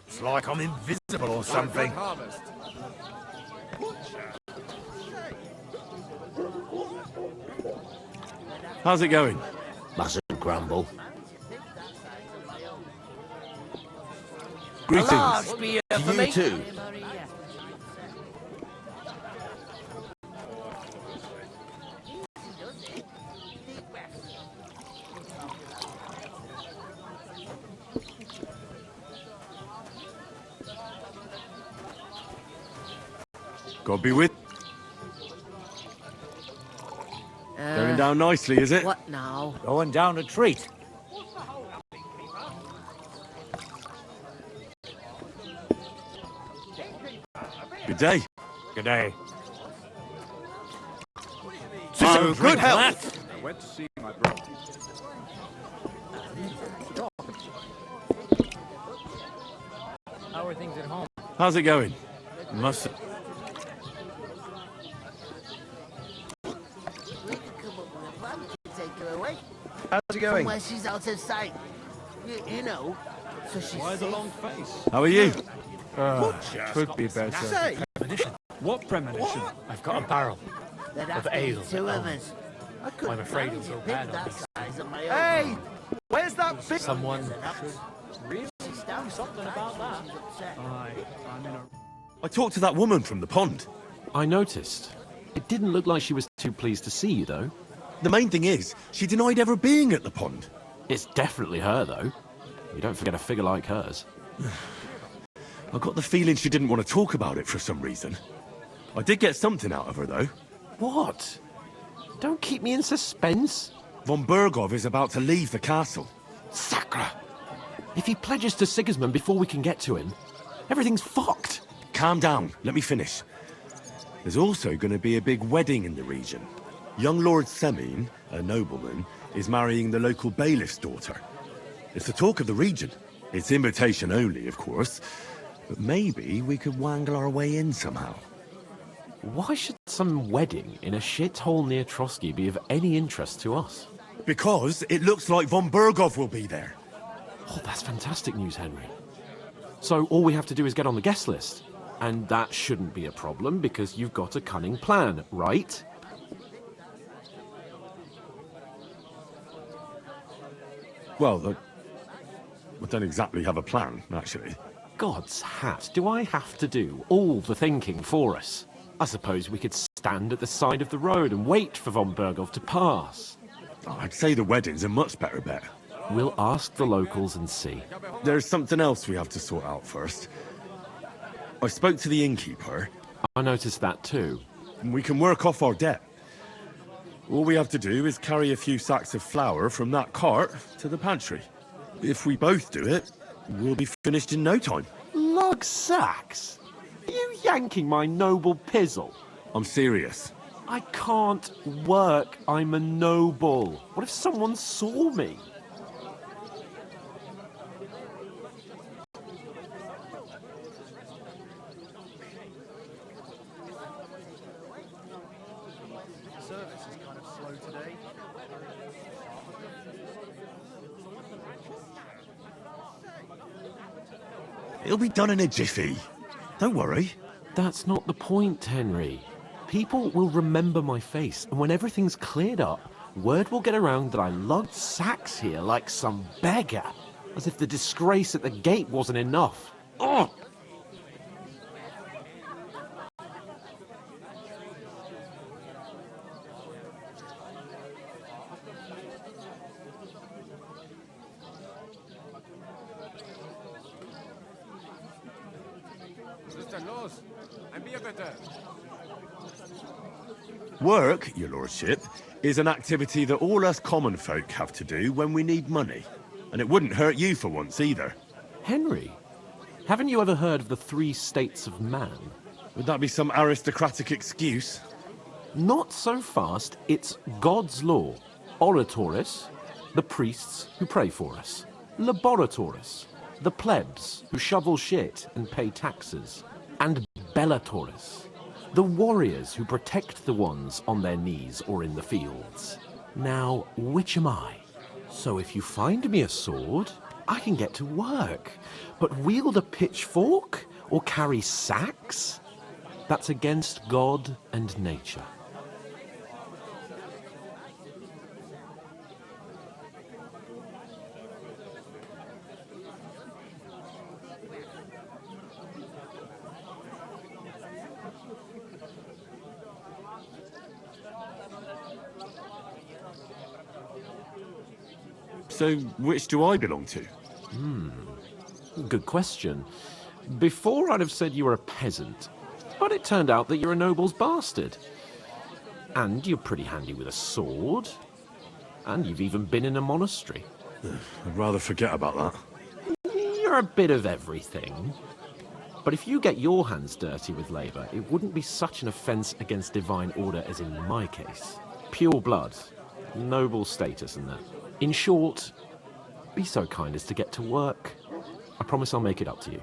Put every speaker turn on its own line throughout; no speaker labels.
It's like I'm invisible or something.
How's it going?
Mustn't grumble.
Greetings.
To you too.
God be with. Going down nicely, is it?
What now?
Going down a treat.
Good day.
Good day.
So good health.
I went to see my brother.
How are things at home?
How's it going? Must.
How's it going? Somewhere she's out of sight. You know, so she's
Why the long face?
How are you?
Could be better.
Say,
What premonition?
I've got a barrel.
there'd have
Of
to be
ale.
two of us. I couldn't
I'm afraid
manage
it'll
a
go
pig
bad on
that
me.
size on my own.
Hey! Where's that big...
Someone
Really?
She's down
something about that.
She's upset.
I'm in a...
I talked to that woman from the pond.
I noticed. It didn't look like she was too pleased to see you, though.
The main thing is, she denied ever being at the pond.
It's definitely her, though. You don't forget a figure like hers.
I got the feeling she didn't want to talk about it for some reason. I did get something out of her, though.
What? Don't keep me in suspense.
Von Bergov is about to leave the castle.
Sacre! If he pledges to Sigismund before we can get to him, everything's fucked.
Calm down, let me finish. There's also going to be a big wedding in the region. Young Lord Semin, a nobleman, is marrying the local bailiff's daughter. It's the talk of the region. It's invitation only, of course. But maybe we could wangle our way in somehow.
Why should some wedding in a shithole near Trotsky be of any interest to us?
Because it looks like von Bergov will be there.
Oh, that's fantastic news, Henry. So all we have to do is get on the guest list. And that shouldn't be a problem because you've got a cunning plan, right?
Well, I don't exactly have a plan, actually.
God's hat, do I have to do all the thinking for us? I suppose we could stand at the side of the road and wait for von Bergov to pass.
I'd say the wedding's a much better bet.
We'll ask the locals and see.
There's something else we have to sort out first. I spoke to the innkeeper.
I noticed that too.
And we can work off our debt. All we have to do is carry a few sacks of flour from that cart to the pantry. If we both do it, we'll be finished in no time.
Lug sacks? Are you yanking my noble pizzle?
I'm serious.
I can't work. I'm a noble. What if someone saw me?
Service is kind of slow today.
It'll be done in a jiffy. Don't worry.
That's not the point, Henry. People will remember my face, and when everything's cleared up, word will get around that I lugged sacks here like some beggar. As if the disgrace at the gate wasn't enough. Ugh!
Work, your lordship, is an activity that all us common folk have to do when we need money. And it wouldn't hurt you for once either.
Henry, haven't you ever heard of the 3 states of man?
Would that be some aristocratic excuse?
Not so fast. It's God's law. Oratoris, the priests who pray for us. Laboratoris, the plebs who shovel shit and pay taxes. And Bellatoris, the warriors who protect the ones on their knees or in the fields. Now, which am I? So if you find me a sword, I can get to work. But wield a pitchfork or carry sacks? That's against God and nature.
So, which do I belong to?
Good question. Before I'd have said you were a peasant, but it turned out that you're a noble's bastard. And you're pretty handy with a sword. And you've even been in a monastery.
I'd rather forget about that.
You're a bit of everything. But if you get your hands dirty with labour, it wouldn't be such an offence against divine order as in my case. Pure blood, noble status and that. In short, be so kind as to get to work. I promise I'll make it up to you.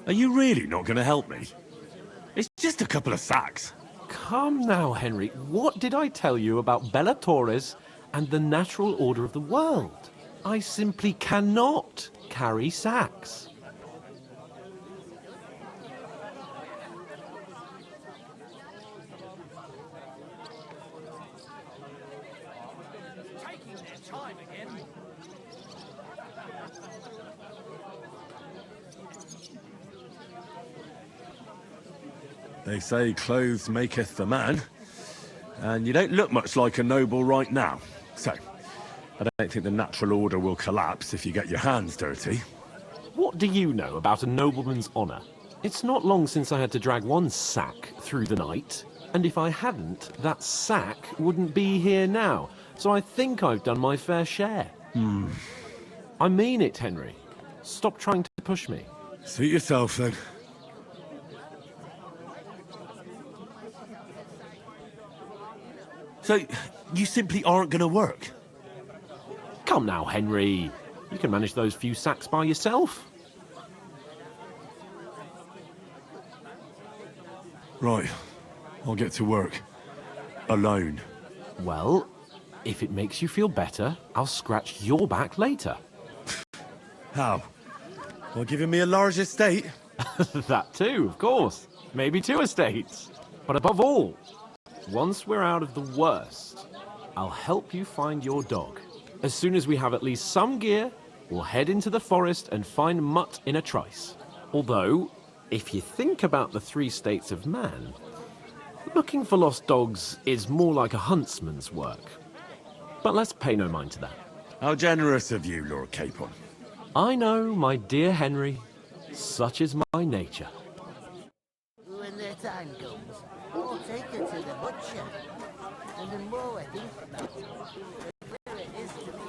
Are you really not going to help me? It's just a couple of sacks.
Come now, Henry. What did I tell you about Bella Torres and the natural order of the world? I simply cannot carry sacks.
Taking their time again.
They say clothes maketh the man, and you don't look much like a noble right now. So, I don't think the natural order will collapse if you get your hands dirty.
What do you know about a nobleman's honour? It's not long since I had to drag one sack through the night, and if I hadn't, that sack wouldn't be here now. So I think I've done my fair share. I mean it, Henry. Stop trying to push me.
Suit yourself, then. So, you simply aren't going to work?
Come now, Henry. You can manage those few sacks by yourself.
Right. I'll get to work. Alone.
Well, if it makes you feel better, I'll scratch your back later.
How? Well, giving me a large estate?
That too, of course. Maybe 2 estates. But above all, once we're out of the worst, I'll help you find your dog. As soon as we have at least some gear, we'll head into the forest and find Mutt in a trice. Although, if you think about the 3 states of man, looking for lost dogs is more like a huntsman's work. But let's pay no mind to that.
How generous of you, Lord Capon.
I know, my dear Henry, such is my nature.
When their time comes, we'll take her to the butcher. And the more I think about it, the clearer it is to me.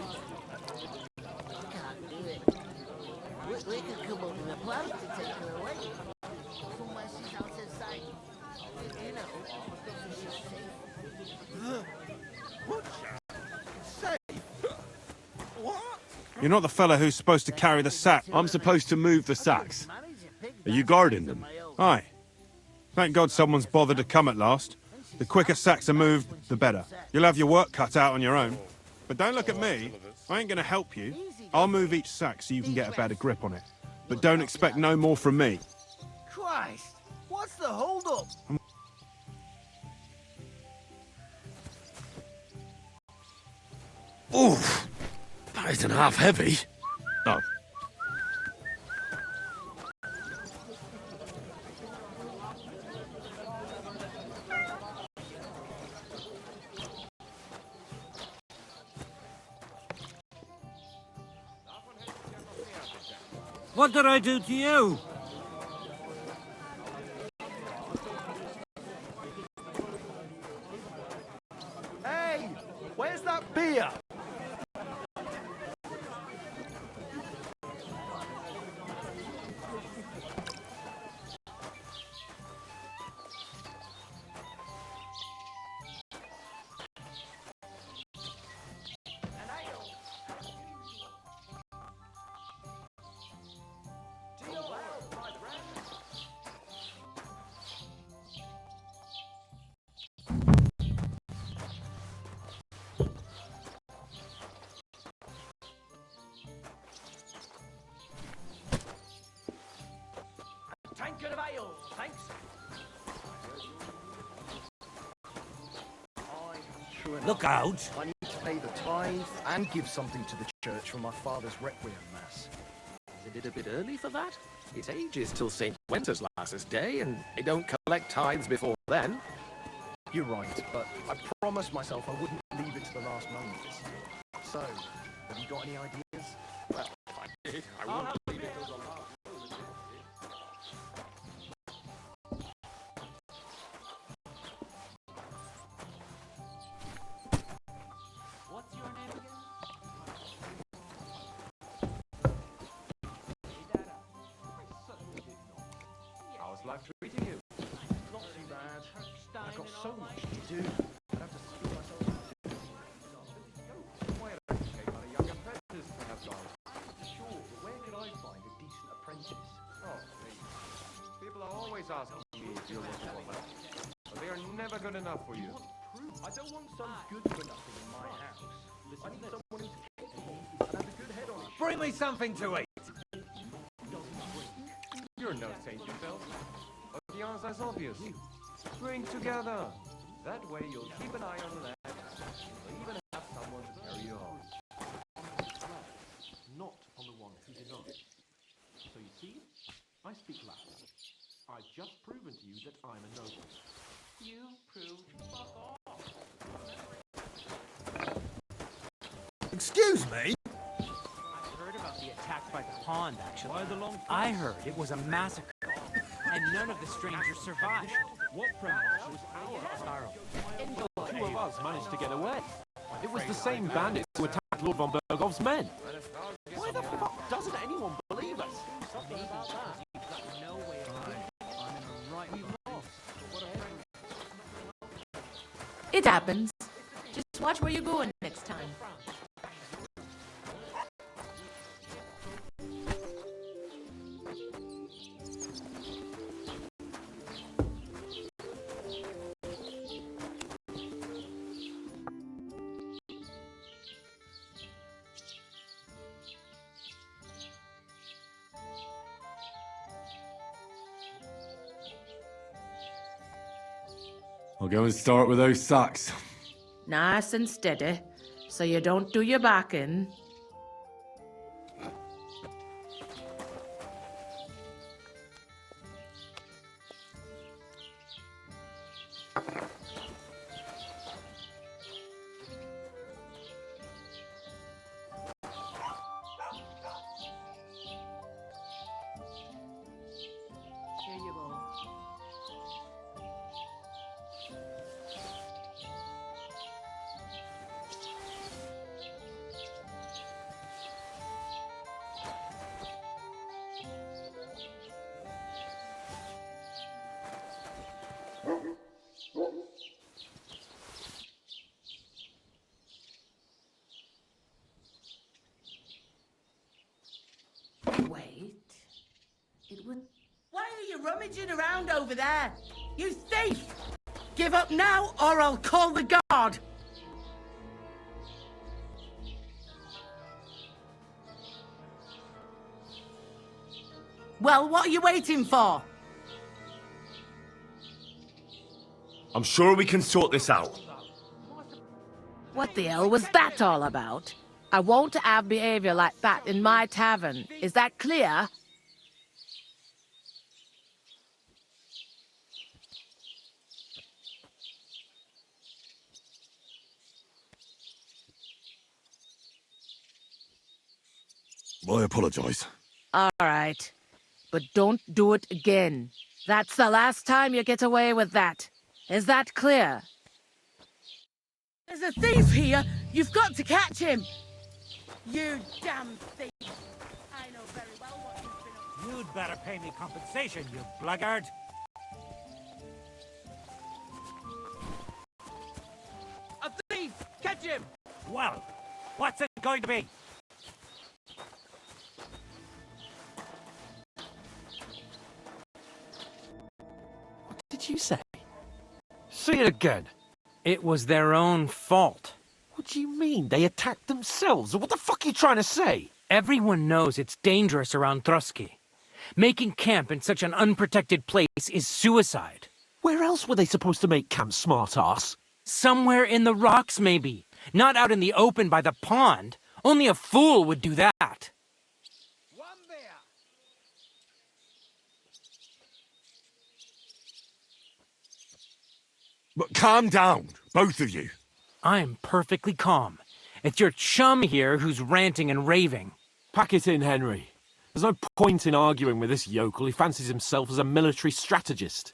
I can't do it. We could come up with a plan to take her away. Somewhere she's out of sight. You know, so she's safe.
You're not the fella who's supposed to carry the sack.
I'm supposed to move the sacks. Are you guarding them?
Aye. Thank God someone's bothered to come at last. The quicker sacks are moved, the better. You'll have your work cut out on your own. But don't look at me. I ain't gonna help you. I'll move each sack so you can get a better grip on it. But don't expect no more from me.
Christ! What's the hold-up?
Oof! That isn't half heavy. Oh.
What did I do to you?
Hey! Where's that beer? Tankard of ale, thanks.
Look out!
I need to pay the tithe and give something to the church for my father's requiem mass.
Isn't it a bit early for that? It's ages till St. Wenceslas's Day, and they don't collect tithes before then.
You're right, but I promised myself I wouldn't leave it to the last moment. So, have you got any ideas?
Well, if I did, I wouldn't leave it till the last moment.
What's your name again?
How's life treating you?
Not too bad. I've got so much to do. I'd have to screw myself out.
Quite okay, but a young apprentice to have gone.
Sure, but where could I find a decent apprentice?
Oh, please. People are always asking me if you're looking for help, but they are never good enough for you.
I don't want some good for nothing in my house. I need someone who's capable and has a good head on it.
Bring me something to eat.
You're no saint yourself. But the answer is obvious. Drink together. That way you'll keep an eye on the lad. You'll even have someone to carry you home.
Not on the one who denies. So you see, I speak Latin. I've just proven to you that I'm a noble.
You proved fuck off.
Excuse me?
I heard about the attack by the pond, actually.
Why the long
I heard it was a massacre, and none of the strangers survived.
What premonition was
Sorrow.
Two of us managed to get away. It was the same bandits who attacked Lord von Bergov's men. Why the fuck doesn't anyone believe us?
Something about that. You've got no way of
I'm in a right loss. What a friend.
It happens. Just watch where you're going next time.
I'll go and start with those sacks.
Nice and steady, so you don't do your back in. Here you go. Wait. It would. Why are you rummaging around over there? You thief! Give up now, or I'll call the guard! Well, what are you waiting for?
I'm sure we can sort this out.
What the hell was that all about? I won't have behavior like that in my tavern. Is that clear?
I apologise.
All right. But don't do it again. That's the last time you get away with that. Is that clear? There's a thief here! You've got to catch him! You damn thief! I know very well what you've been up to.
You'd better pay me compensation, you blackguard.
A thief! Catch him!
Well, what's it going to be?
What did you say?
Say it again. It was their own fault.
What do you mean? They attacked themselves? What the fuck are you trying to say?
Everyone knows it's dangerous around Trusky. Making camp in such an unprotected place is suicide.
Where else were they supposed to make camp, smart-ass?
Somewhere in the rocks, maybe. Not out in the open by the pond. Only a fool would do that.
But calm down, both of you.
I'm perfectly calm. It's your chum here who's ranting and raving.
Pack it in, Henry. There's no point in arguing with this yokel. He fancies himself as a military strategist.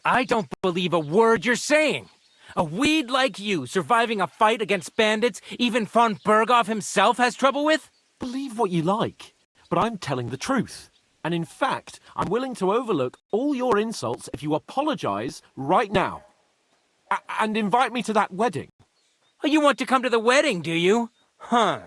I don't believe a word you're saying. A weed like you surviving a fight against bandits even von Berghoff himself has trouble with?
Believe what you like, but I'm telling the truth. And in fact, I'm willing to overlook all your insults if you apologize right now. And invite me to that wedding.
Oh, you want to come to the wedding, do you? Huh.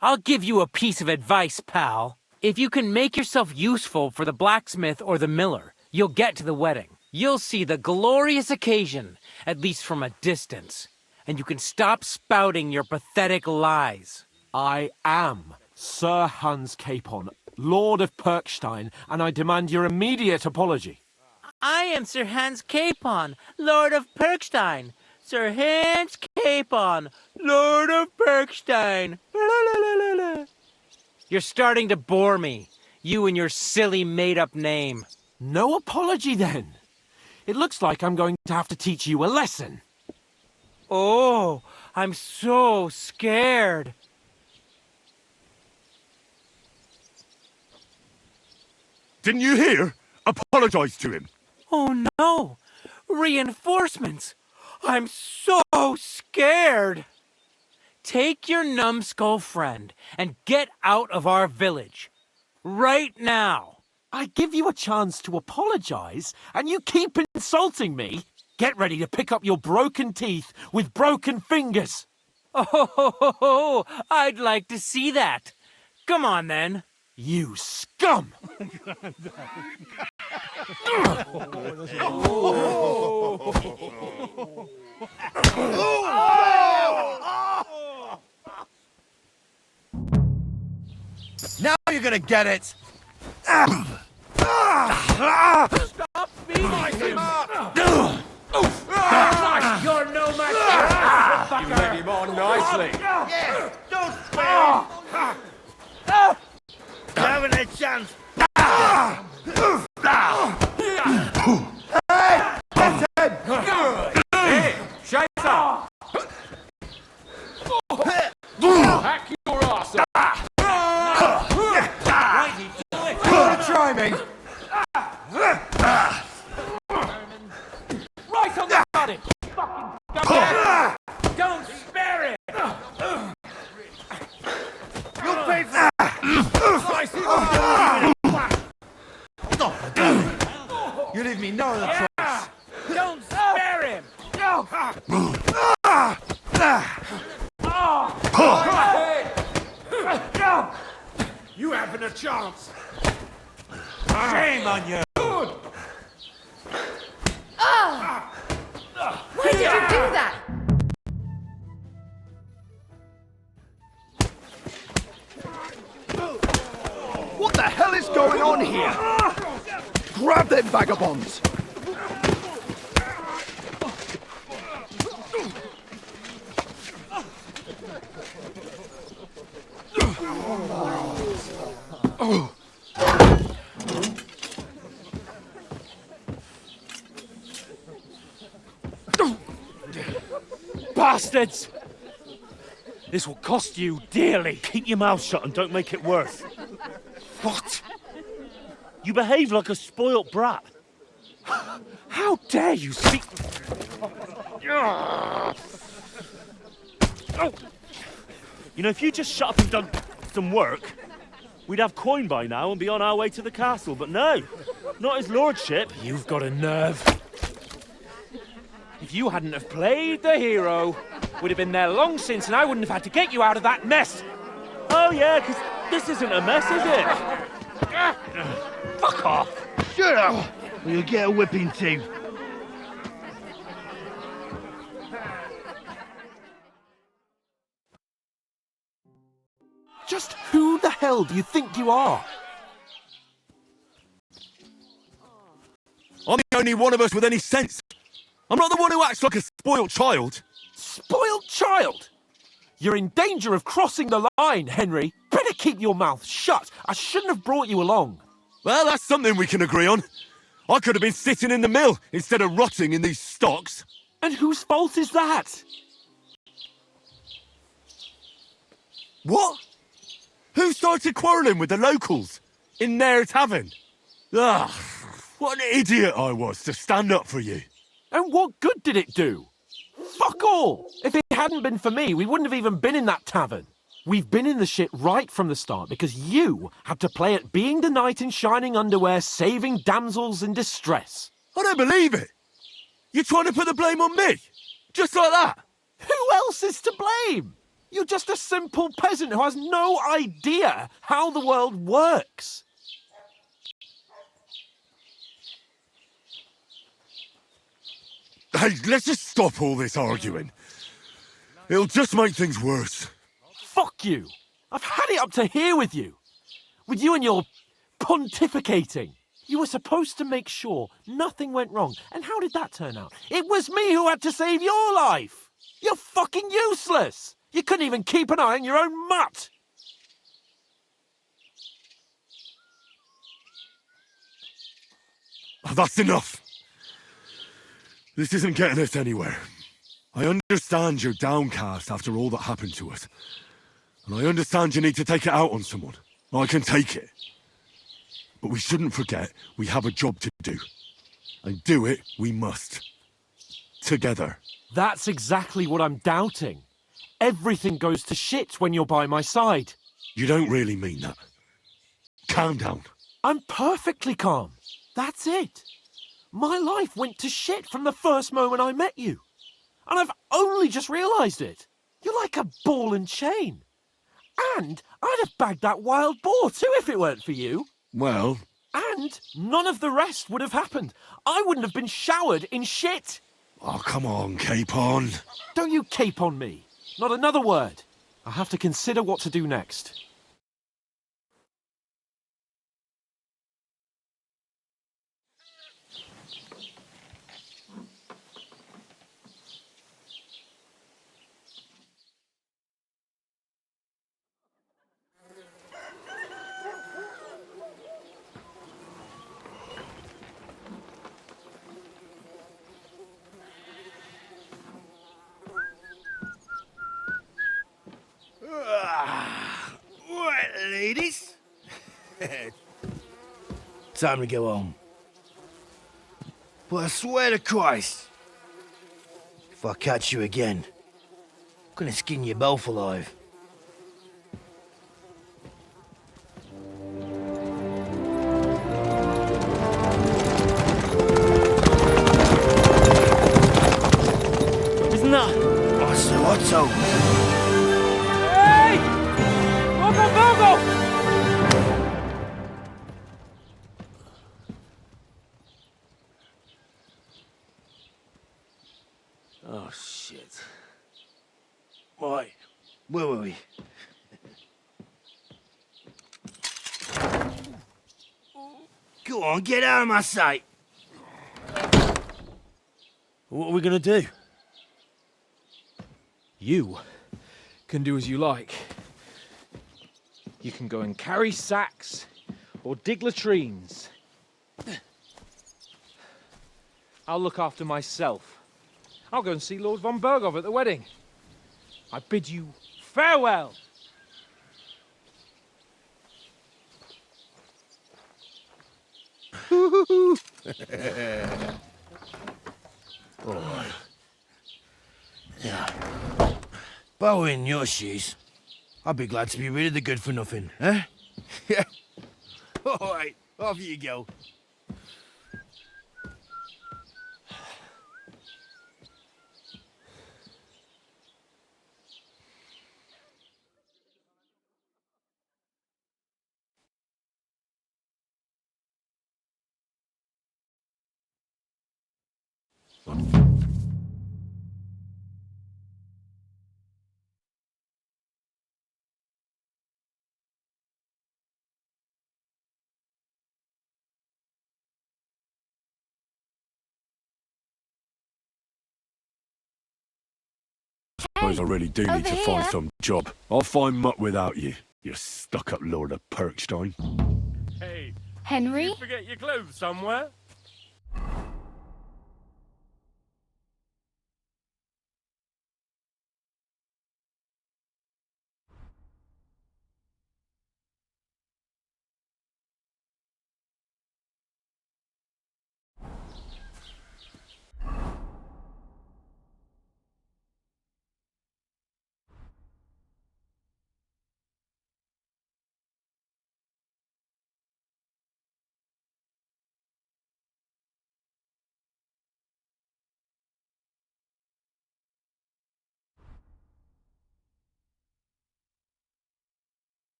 I'll give you a piece of advice, pal. If you can make yourself useful for the blacksmith or the miller, you'll get to the wedding. You'll see the glorious occasion, at least from a distance. And you can stop spouting your pathetic lies.
I am Sir Hans Capon, Lord of Perkstein, and I demand your immediate apology.
I am Sir Hans Capon, Lord of Perkstein. Sir Hans Capon, Lord of Perkstein. You're starting to bore me. You and your silly made-up name.
No apology, then. It looks like I'm going to have to teach you a lesson.
Oh, I'm so scared.
Didn't you hear? Apologize to him.
Oh no! Reinforcements! I'm so scared! Take your numbskull friend and get out of our village. Right now!
I give you a chance to apologize, and you keep insulting me? Get ready to pick up your broken teeth with broken fingers.
Oh, I'd like to see that. Come on then.
You scum!
Now you're gonna get it!
Stop beating him! You're no match for us,
You led him on nicely.
Yeah, don't spare him!
Having a chance.
Hey, shut up! Hack your ass up!
Try me!
Right on the body! Fucking don't spare it!
You'll pay for
You leave me no other choice.
Don't spare him!
You haven't a chance.
Shame on you!
Why did you do that?
What the hell is going on here? Grab them vagabonds!
Bastards! This will cost you dearly.
Keep your mouth shut and don't make it worse.
What?
You behave like a spoilt brat.
How dare you speak...
You know, if you just shut up and done some work, we'd have coin by now and be on our way to the castle. But no, not his lordship.
You've got a nerve. If you hadn't have played the hero, we'd have been there long since and I wouldn't have had to get you out of that mess.
Oh yeah, because this isn't a mess, is it? Fuck off.
Shut up, or you'll get a whipping too.
Just who the hell do you think you are?
only one of us with any sense. I'm not the one who acts like a spoiled child.
Spoiled child? You're in danger of crossing the line, Henry. Better keep your mouth shut. I shouldn't have brought you along.
Well, that's something we can agree on. I could have been sitting in the mill instead of rotting in these stocks.
And whose fault is that?
What? Who started quarrelling with the locals in their tavern? Ah, what an idiot I was to stand up for you.
And what good did it do? Fuck all! If it hadn't been for me, we wouldn't have even been in that tavern. We've been in the shit right from the start because you had to play at being the knight in shining underwear, saving damsels in distress.
I don't believe it. You're trying to put the blame on me? Just like that?
Who else is to blame? You're just a simple peasant who has no idea how the world works.
Hey, let's just stop all this arguing. It'll just make things worse.
Fuck you. I've had it up to here with you. With you and your pontificating. You were supposed to make sure nothing went wrong. And how did that turn out? It was me who had to save your life. You're fucking useless. You couldn't even keep an eye on your own mutt.
Oh, that's enough. This isn't getting us anywhere. I understand you're downcast after all that happened to us. And I understand you need to take it out on someone. I can take it. But we shouldn't forget we have a job to do. And do it we must. Together.
That's exactly what I'm doubting. Everything goes to shit when you're by my side.
You don't really mean that. Calm down.
I'm perfectly calm. That's it. My life went to shit from the first moment I met you. And I've only just realised it. You're like a ball and chain. And I'd have bagged that wild boar too if it weren't for you.
Well...
And none of the rest would have happened. I wouldn't have been showered in shit.
Oh, come on, Capon.
Don't you cape on me. Not another word. I'll have to consider what to do next.
Right, ladies. Time to go home. But I swear to Christ, if I catch you again, I'm gonna skin you both alive.
Isn't that?
Oh, so what's over?
Hey! Bogo!
Oh, shit. Right, where were we? Go on, get out of my sight.
What are we gonna do? You can do as you like. You can go and carry sacks or dig latrines. I'll look after myself. I'll go and see Lord von Berghoff at the wedding. I bid you farewell.
Alright. Yeah. If I were in your shoes, I'd be glad to be rid of the good for nothing, eh? Yeah. Alright, off you go.
suppose I really do need
over
to find
here.
some job. I'll find mutt without you, you stuck-up Lord of Perkstein.
Hey,
Henry?
you forget your clothes somewhere?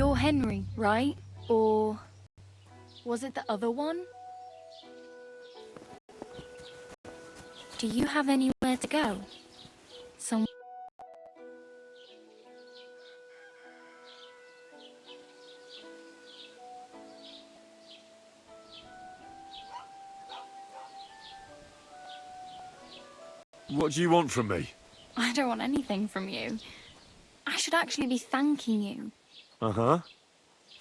You're Henry, right? Or was it the other one? Do you have anywhere to go? Some
What do you want from me?
I don't want anything from you. I should actually be thanking you.
Uh-huh.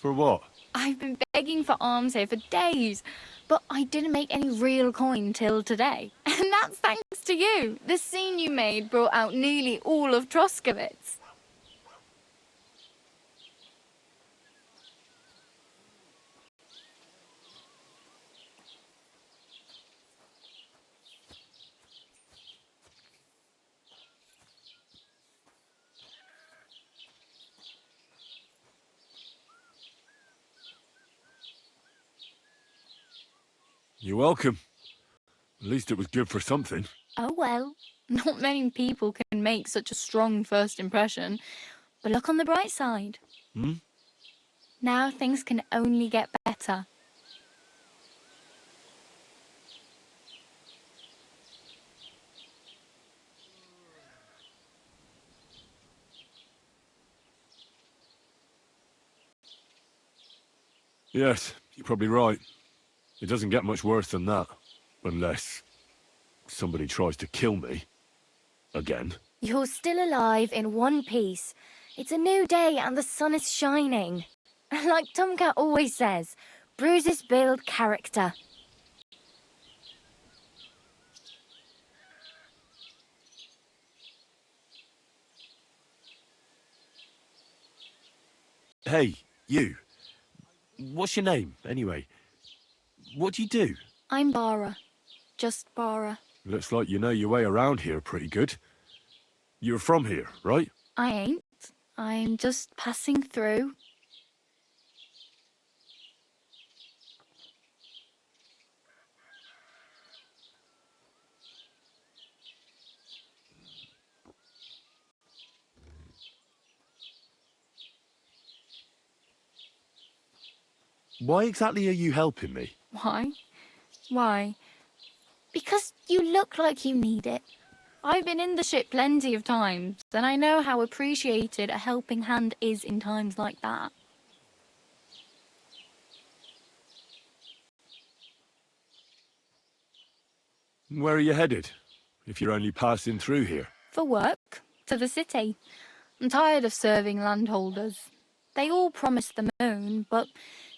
For what?
I've been begging for alms here for days, but I didn't make any real coin till today. And that's thanks to you. The scene you made brought out nearly all of Troskowitz.
You're welcome. At least it was good for something.
Oh well, not many people can make such a strong first impression. But look on the bright side.
Hmm?
Now things can only get better.
Yes, you're probably right. It doesn't get much worse than that. Unless somebody tries to kill me. Again.
You're still alive in one piece. It's a new day and the sun is shining. Like Tomcat always says, bruises build character.
Hey, you. What's your name, anyway? What do you do?
I'm Bara. Just Bara.
Looks like you know your way around here pretty good. You're from here, right?
I ain't. I'm just passing through.
Why exactly are you helping me?
Why? Why? Because you look like you need it. I've been in the ship plenty of times, and I know how appreciated a helping hand is in times like that.
Where are you headed, if you're only passing through here?
For work, to the city. I'm tired of serving landholders. They all promise the moon, but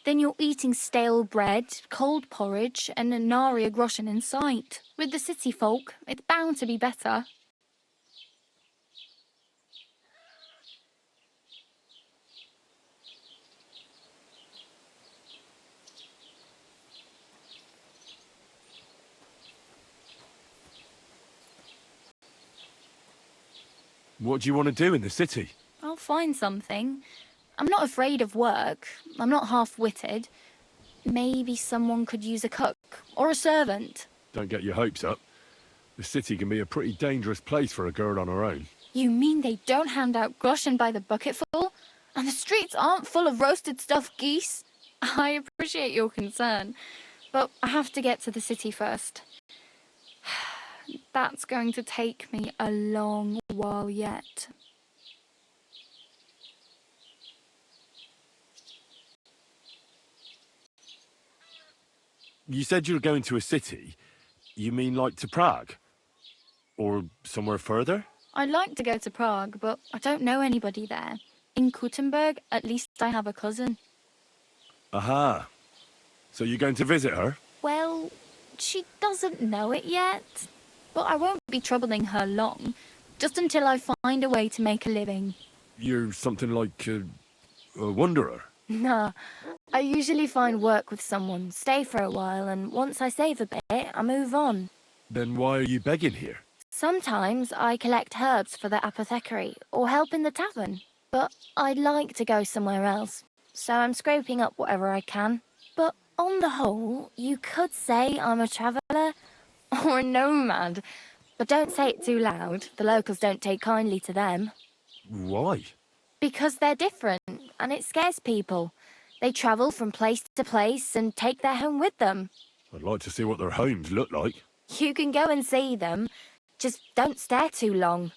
then you're eating stale bread, cold porridge, and a nary a groschen in sight. With the city folk, it's bound to be better.
What do you want to do in the city?
I'll find something. I'm not afraid of work. I'm not half-witted. Maybe someone could use a cook or a servant.
Don't get your hopes up. The city can be a pretty dangerous place for a girl on her own.
You mean they don't hand out groschen by the bucketful? And the streets aren't full of roasted stuffed geese? I appreciate your concern, but I have to get to the city first. That's going to take me a long while yet.
You said you were going to a city. You mean like to Prague? Or somewhere further?
I'd like to go to Prague, but I don't know anybody there. In Kuttenberg, at least I have a cousin.
Aha. So you're going to visit her?
Well, she doesn't know it yet. But I won't be troubling her long, just until I find a way to make a living.
You're something like a wanderer?
Nah, I usually find work with someone, stay for a while, and once I save a bit, I move on.
Then why are you begging here?
Sometimes I collect herbs for the apothecary, or help in the tavern. But I'd like to go somewhere else, so I'm scraping up whatever I can. But on the whole, you could say I'm a traveller. Or a nomad. But don't say it too loud. The locals don't take kindly to them.
Why?
Because they're different, and it scares people. They travel from place to place and take their home with them.
I'd like to see what their homes look like.
You can go and see them. Just don't stare too long.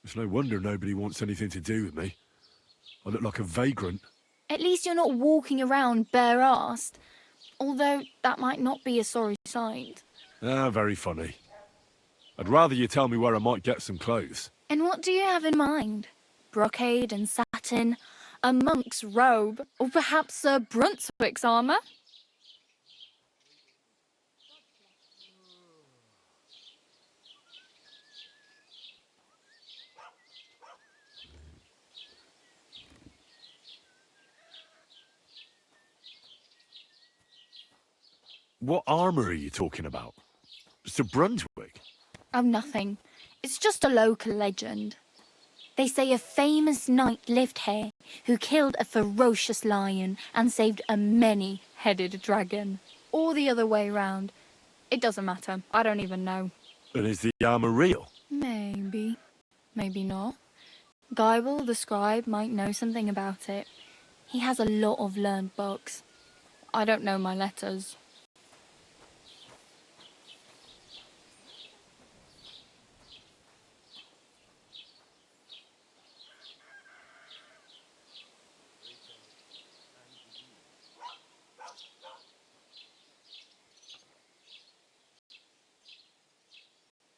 It's no wonder nobody wants anything to do with me. I look like a vagrant.
At least you're not walking around bare-assed. Although that might not be a sorry sight.
Ah, very funny. I'd rather you tell me where I might get some clothes.
And what do you have in mind? Brocade and satin? A monk's robe? Or perhaps Sir Brunswick's armour?
What armour are you talking about? Sir Brunswick?
Oh, nothing. It's just a local legend. They say a famous knight lived here who killed a ferocious lion and saved a many-headed dragon. Or the other way round. It doesn't matter. I don't even know.
And is the armour real?
Maybe. Maybe not. Geibel, the scribe, might know something about it. He has a lot of learned books. I don't know my letters.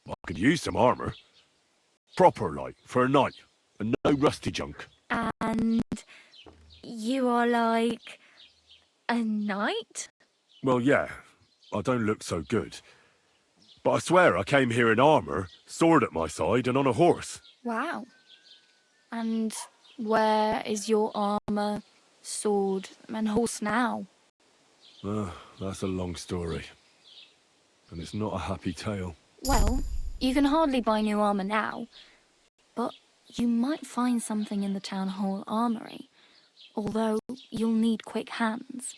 I could use some armour. Proper, like, for a knight. And no rusty junk.
And you are like a knight?
Well, yeah. I don't look so good. But I swear I came here in armour, sword at my side, and on a horse.
Wow. And where is your armour, sword, and horse now?
That's a long story. And it's not a happy tale.
Well, you can hardly buy new armour now, but you might find something in the town hall armoury, although you'll need quick hands.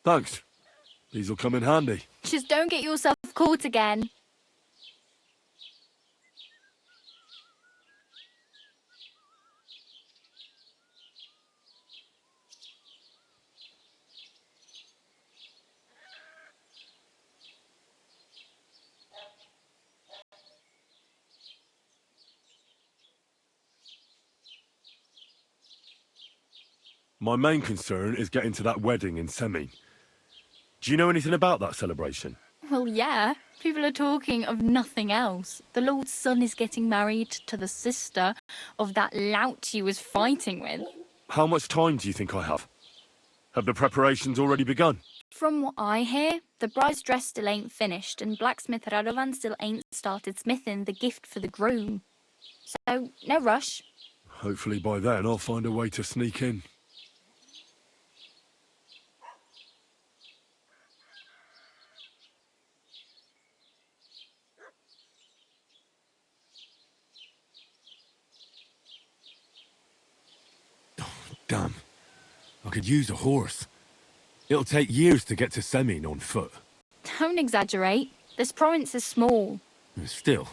Thanks. These'll come in handy.
Just don't get yourself caught again.
My main concern is getting to that wedding in Semine. Do you know anything about that celebration?
Well, yeah. People are talking of nothing else. The Lord's son is getting married to the sister of that lout he was fighting with.
How much time do you think I have? Have the preparations already begun?
From what I hear, the bride's dress still ain't finished, and blacksmith Radovan still ain't started smithing the gift for the groom. So, no rush.
Hopefully by then I'll find a way to sneak in. Damn. I could use a horse. It'll take years to get to Semine on foot.
Don't exaggerate. This province is small.
Still,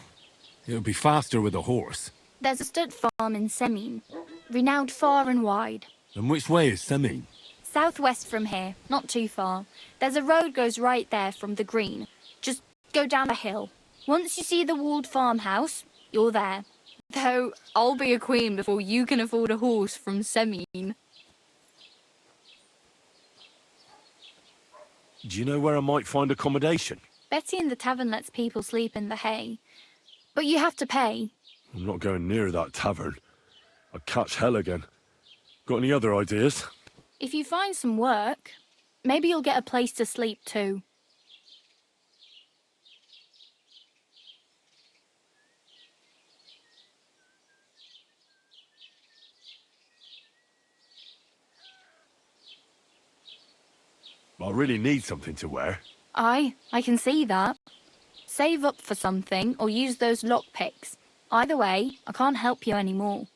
it'll be faster with a horse.
There's a stud farm in Semine, renowned far and wide.
And which way is Semine?
Southwest from here, not too far. There's a road goes right there from the green. Just go down the hill. Once you see the walled farmhouse, you're there. Though, I'll be a queen before you can afford a horse from Semine.
Do you know where I might find accommodation?
Betty in the tavern lets people sleep in the hay. But you have to pay.
I'm not going near that tavern. I'd catch hell again. Got any other ideas?
If you find some work, maybe you'll get a place to sleep too.
I really need something to wear.
I can see that. Save up for something or use those lockpicks. Either way, I can't help you anymore.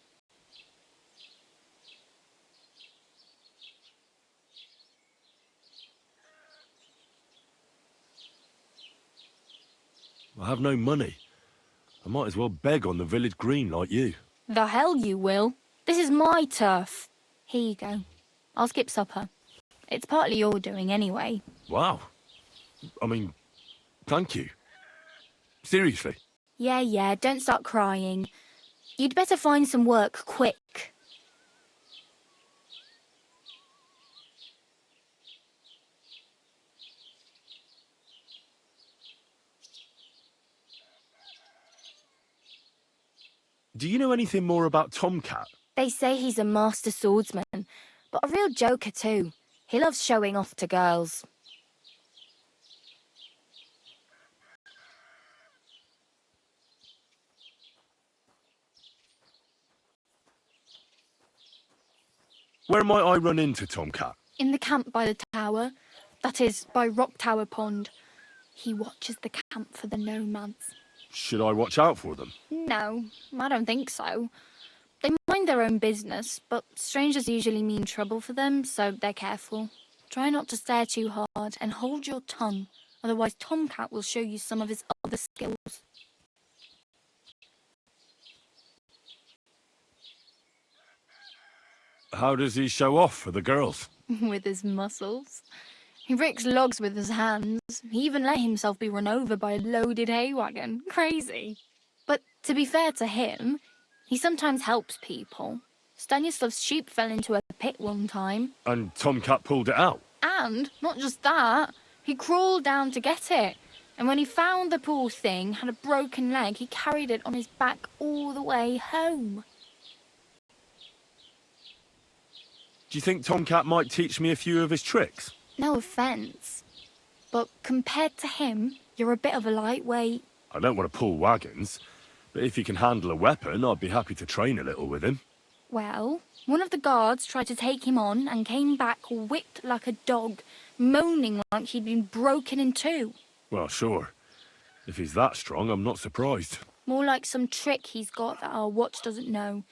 I have no money. I might as well beg on the village green like you.
The hell you will. This is my turf. Here you go. I'll skip supper. It's partly your doing anyway.
Wow. I mean, thank you. Seriously.
Yeah, don't start crying. You'd better find some work quick.
Do you know anything more about Tomcat?
They say he's a master swordsman, but a real joker too. He loves showing off to girls.
Where might I run into Tomcat?
In the camp by the tower. That is, by Rock Tower Pond. He watches the camp for the nomads.
Should I watch out for them?
No, I don't think so. They mind their own business, but strangers usually mean trouble for them, so they're careful. Try not to stare too hard and hold your tongue, otherwise Tomcat will show you some of his other skills.
How does he show off for the girls?
With his muscles. He ricks logs with his hands. He even let himself be run over by a loaded hay wagon. Crazy. But to be fair to him, he sometimes helps people. Stanislav's sheep fell into a pit one time.
And Tomcat pulled it out?
And, not just that, he crawled down to get it. And when he found the poor thing had a broken leg, he carried it on his back all the way home.
Do you think Tomcat might teach me a few of his tricks?
No offence, but compared to him, you're a bit of a lightweight.
I don't want to pull wagons, but if he can handle a weapon, I'd be happy to train a little with him.
Well, one of the guards tried to take him on and came back whipped like a dog, moaning like he'd been broken in two.
Well, sure. If he's that strong, I'm not surprised.
More like some trick he's got that our watch doesn't know.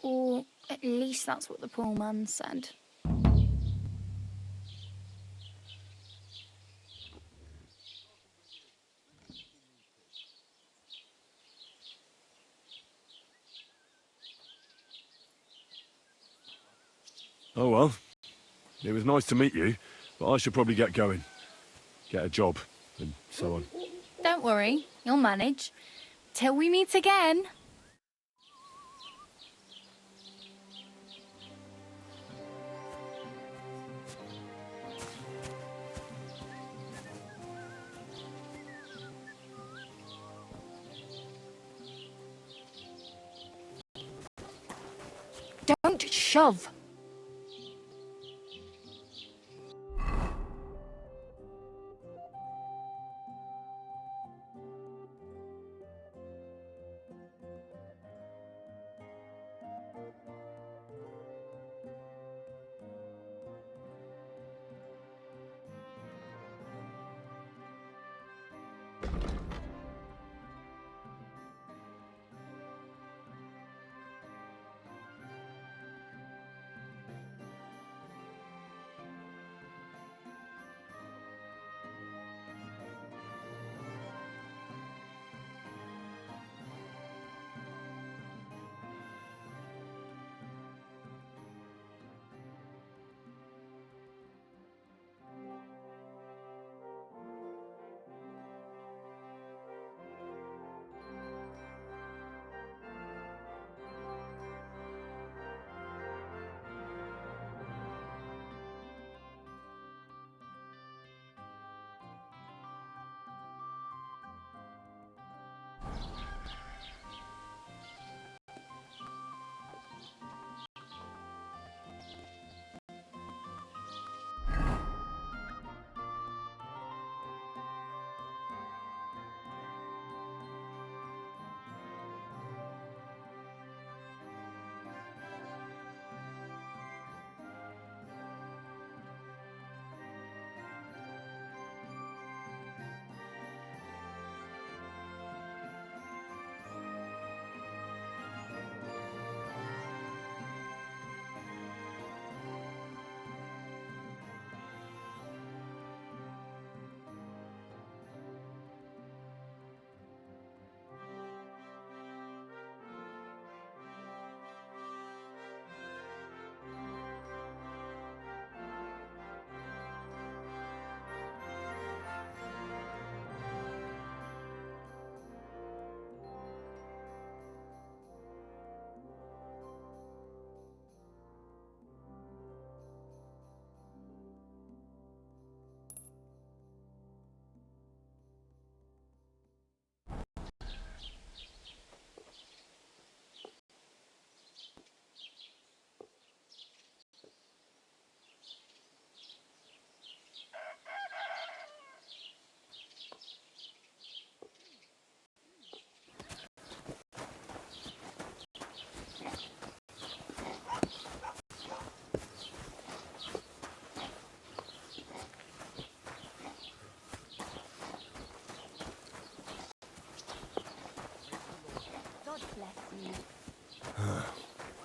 Or at least that's what the poor man said.
Oh well. It was nice to meet you, but I should probably get going. Get a job, and so on.
Don't worry, you'll manage. Till we meet again. Don't shove.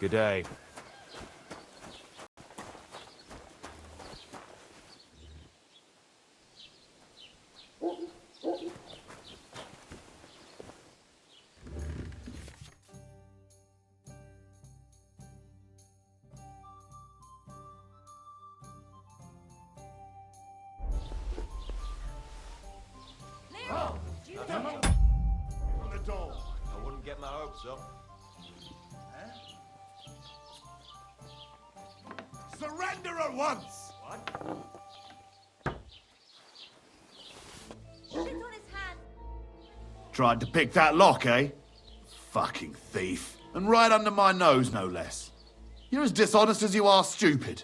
Good day.
On the door. I wouldn't get my hopes up. Surrender at once! What? Tried to pick that lock, eh? Fucking thief. And right under my nose, no less. You're as dishonest as you are stupid.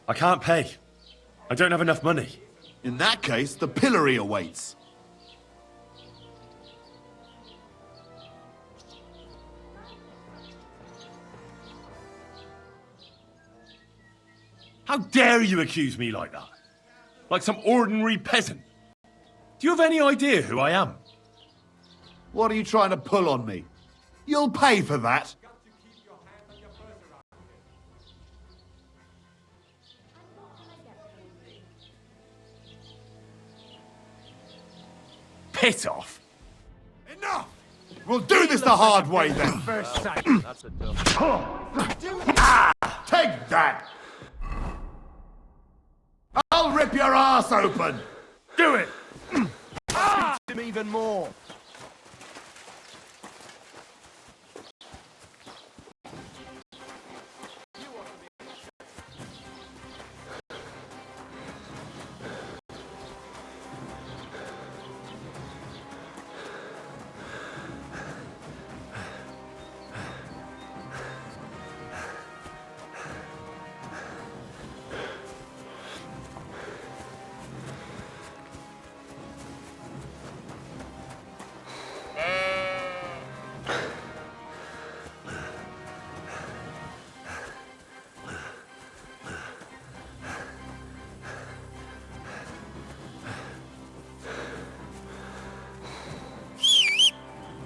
I can't pay. I don't have enough money.
In that case, the pillory awaits.
How dare you accuse me like that? Like some ordinary peasant? Do you have any idea who I am?
What are you trying to pull on me? You'll pay for that.
Piss off!
Enough! We'll do this the hard way then.
First sight. That's a dumb.
Take that! I'll rip your ass open!
Do it!
Him even more.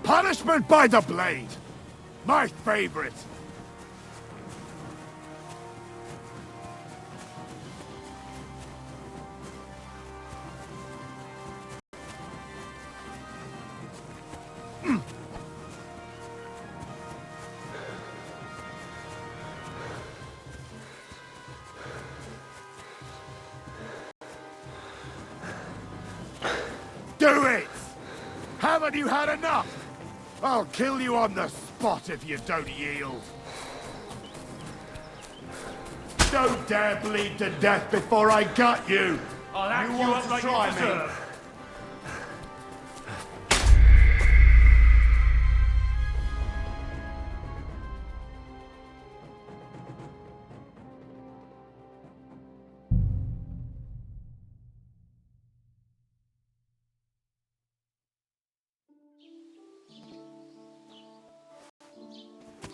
Punishment by the blade! My favorite! Do it! Haven't you had enough? I'll kill you on the spot if you don't yield. Don't dare bleed to death before I gut you!
I'll act
You
you
want
up
to
like
try
you
me?
deserve.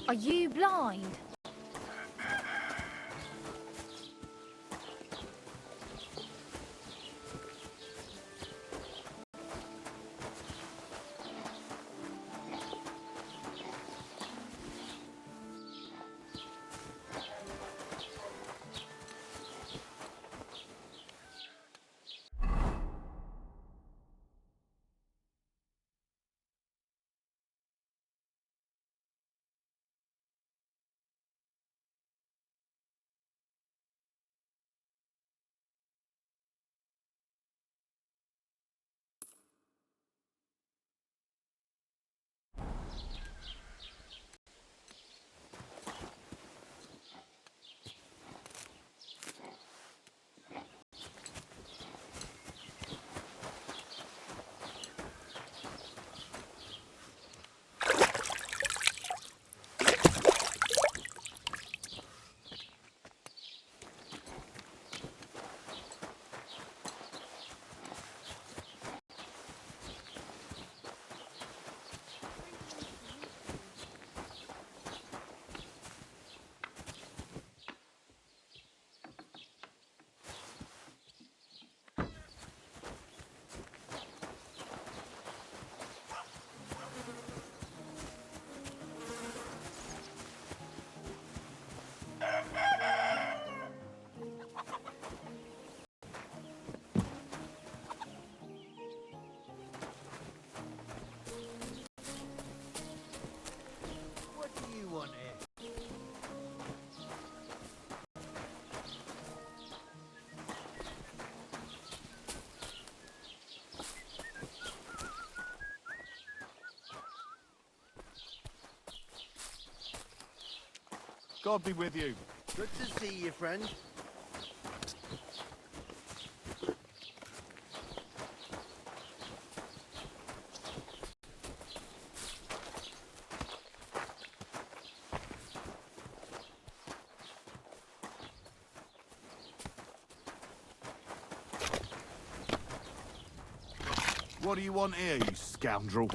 Are you blind?
God be with you.
Good to see you, friend.
What do you want here, you scoundrel?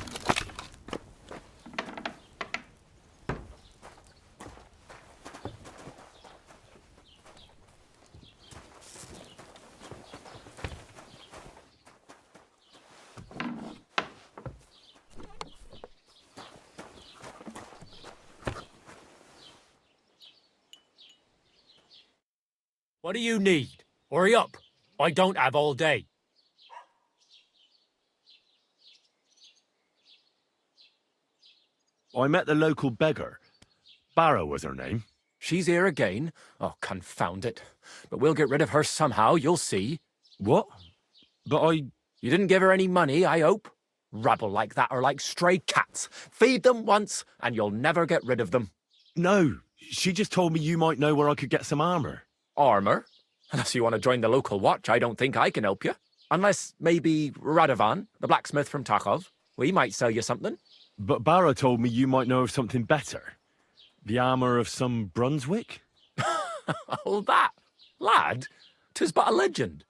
What do you need? Hurry up. I don't have all day.
I met the local beggar. Barrow was her name.
She's here again? Oh, confound it. But we'll get rid of her somehow, you'll see.
What? But I...
You didn't give her any money, I hope? Rabble like that are like stray cats. Feed them once, and you'll never get rid of them.
No, she just told me you might know where I could get some armor.
Armor? Unless you want to join the local watch, I don't think I can help you. Unless, maybe, Radovan, the blacksmith from Takov. We might sell you something.
But Barrow told me you might know of something better. The armor of some Brunswick?
Oh, that? Lad, 'tis but a legend.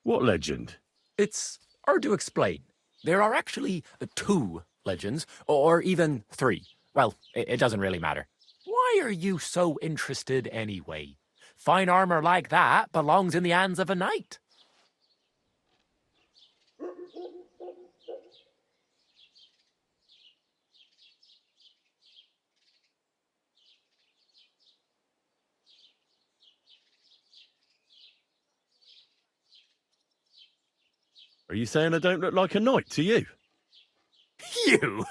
What legend?
It's hard to explain. There are actually 2 legends, or even 3. Well, it doesn't really matter. Why are you so interested anyway? Fine armor like that belongs in the hands of a knight.
Are you saying I don't look like a knight to you?
You?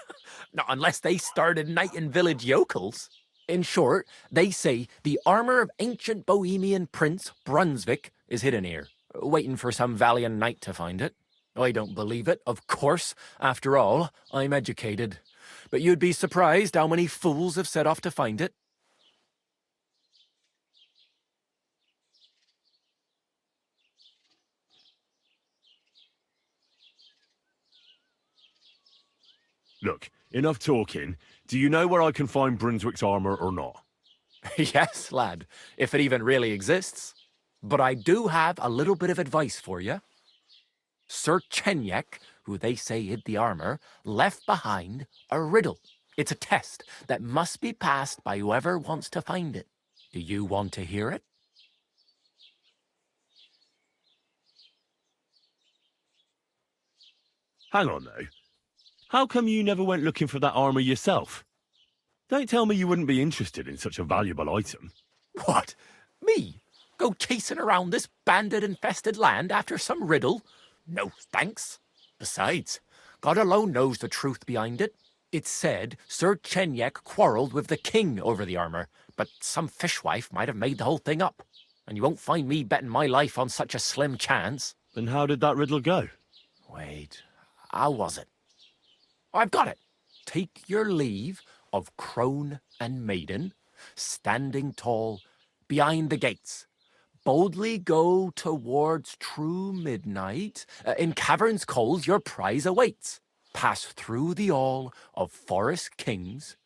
Not unless they started knighting village yokels. In short, they say the armor of ancient Bohemian Prince Brunswick is hidden here, waiting for some valiant knight to find it. I don't believe it, of course. After all, I'm educated. But you'd be surprised how many fools have set off to find it.
Look, enough talking. Do you know where I can find Brunswick's armor or not?
Yes, lad, if it even really exists. But I do have a little bit of advice for you. Sir Chenyek, who they say hid the armor, left behind a riddle. It's a test that must be passed by whoever wants to find it. Do you want to hear it?
Hang on, though. How come you never went looking for that armor yourself? Don't tell me you wouldn't be interested in such a valuable item.
What? Me? Go chasing around this bandit-infested land after some riddle? No, thanks. Besides, God alone knows the truth behind it. It's said Sir Chenyek quarrelled with the king over the armor, but some fishwife might have made the whole thing up. And you won't find me betting my life on such a slim chance.
Then how did that riddle go?
Wait, how was it? I've got it. Take your leave of crone and maiden, standing tall behind the gates. Boldly go towards true midnight. In caverns cold your prize awaits. Pass through the all of forest kings,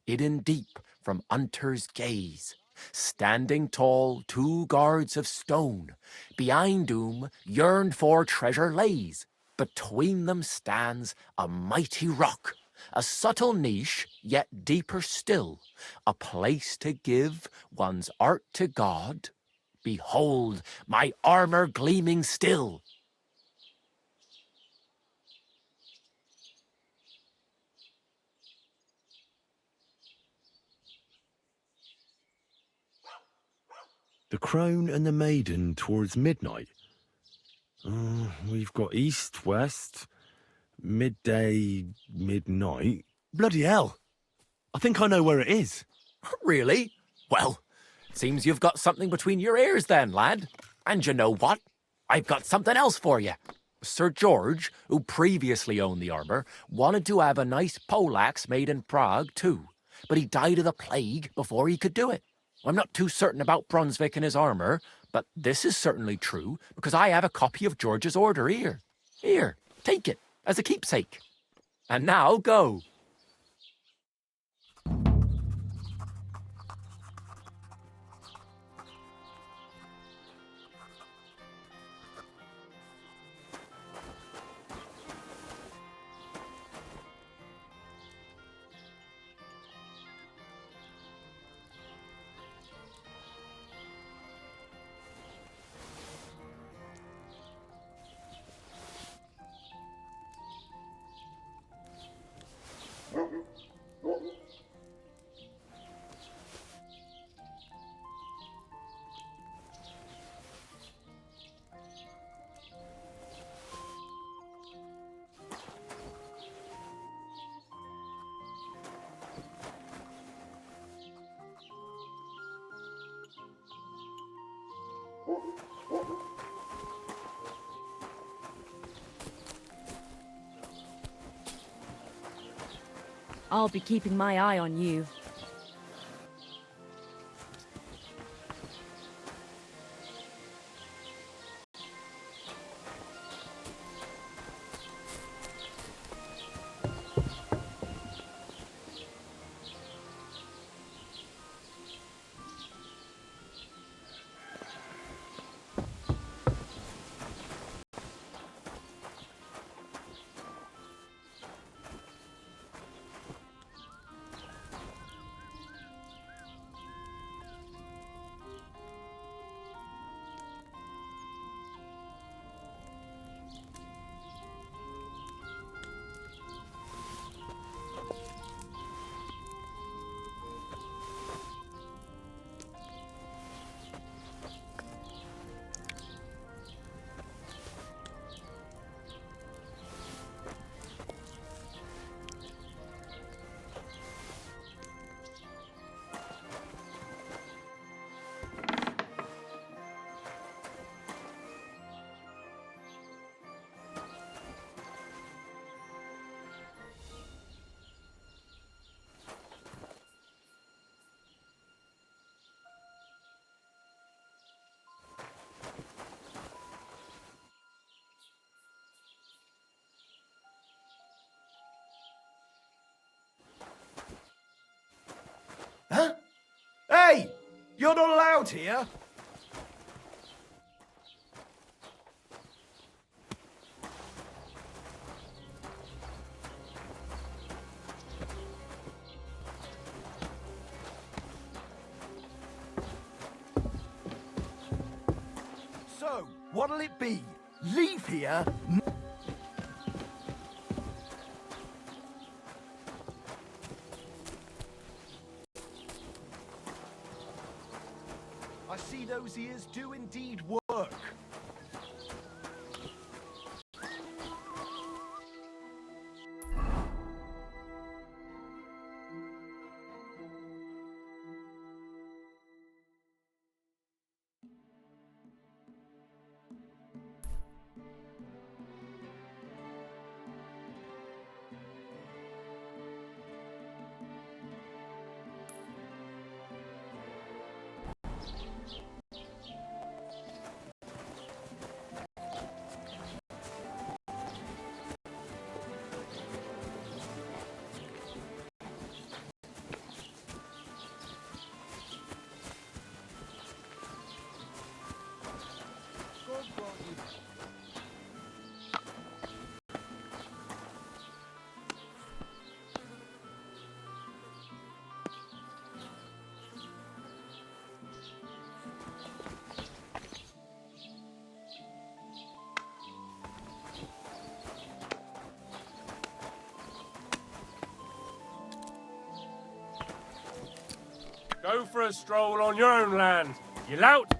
hidden deep from hunter's gaze. Standing tall 2 guards of stone, behind whom yearned for treasure lays. Between them stands a mighty rock, a subtle niche, yet deeper still, a place to give one's art to God. Behold, my armor gleaming still.
The crone and the maiden towards midnight. We've got east, west, midday, midnight. Bloody hell! I think I know where it is.
Really? Well, seems you've got something between your ears then, lad. And you know what? I've got something else for you. Sir George, who previously owned the armour, wanted to have a nice poleaxe made in Prague too, but he died of the plague before he could do it. I'm not too certain about Brunswick and his armour, but this is certainly true, because I have a copy of George's order here. Here, take it, as a keepsake. And now go.
I'll be keeping my eye on you.
Huh? Hey! You're not allowed here! So, what'll it be? Leave here? I see those ears do indeed work.
Go for a stroll on your own land, you lout!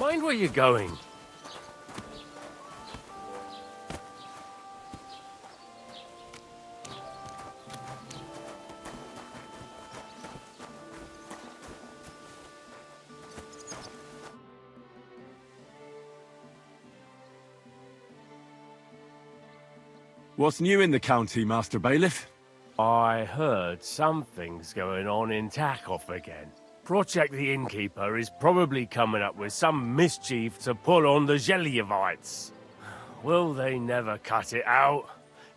Mind where you're going.
What's new in the county, Master Bailiff?
I heard something's going on in Takoff again. Project the Innkeeper is probably coming up with some mischief to pull on the Gelievites. Will they never cut it out?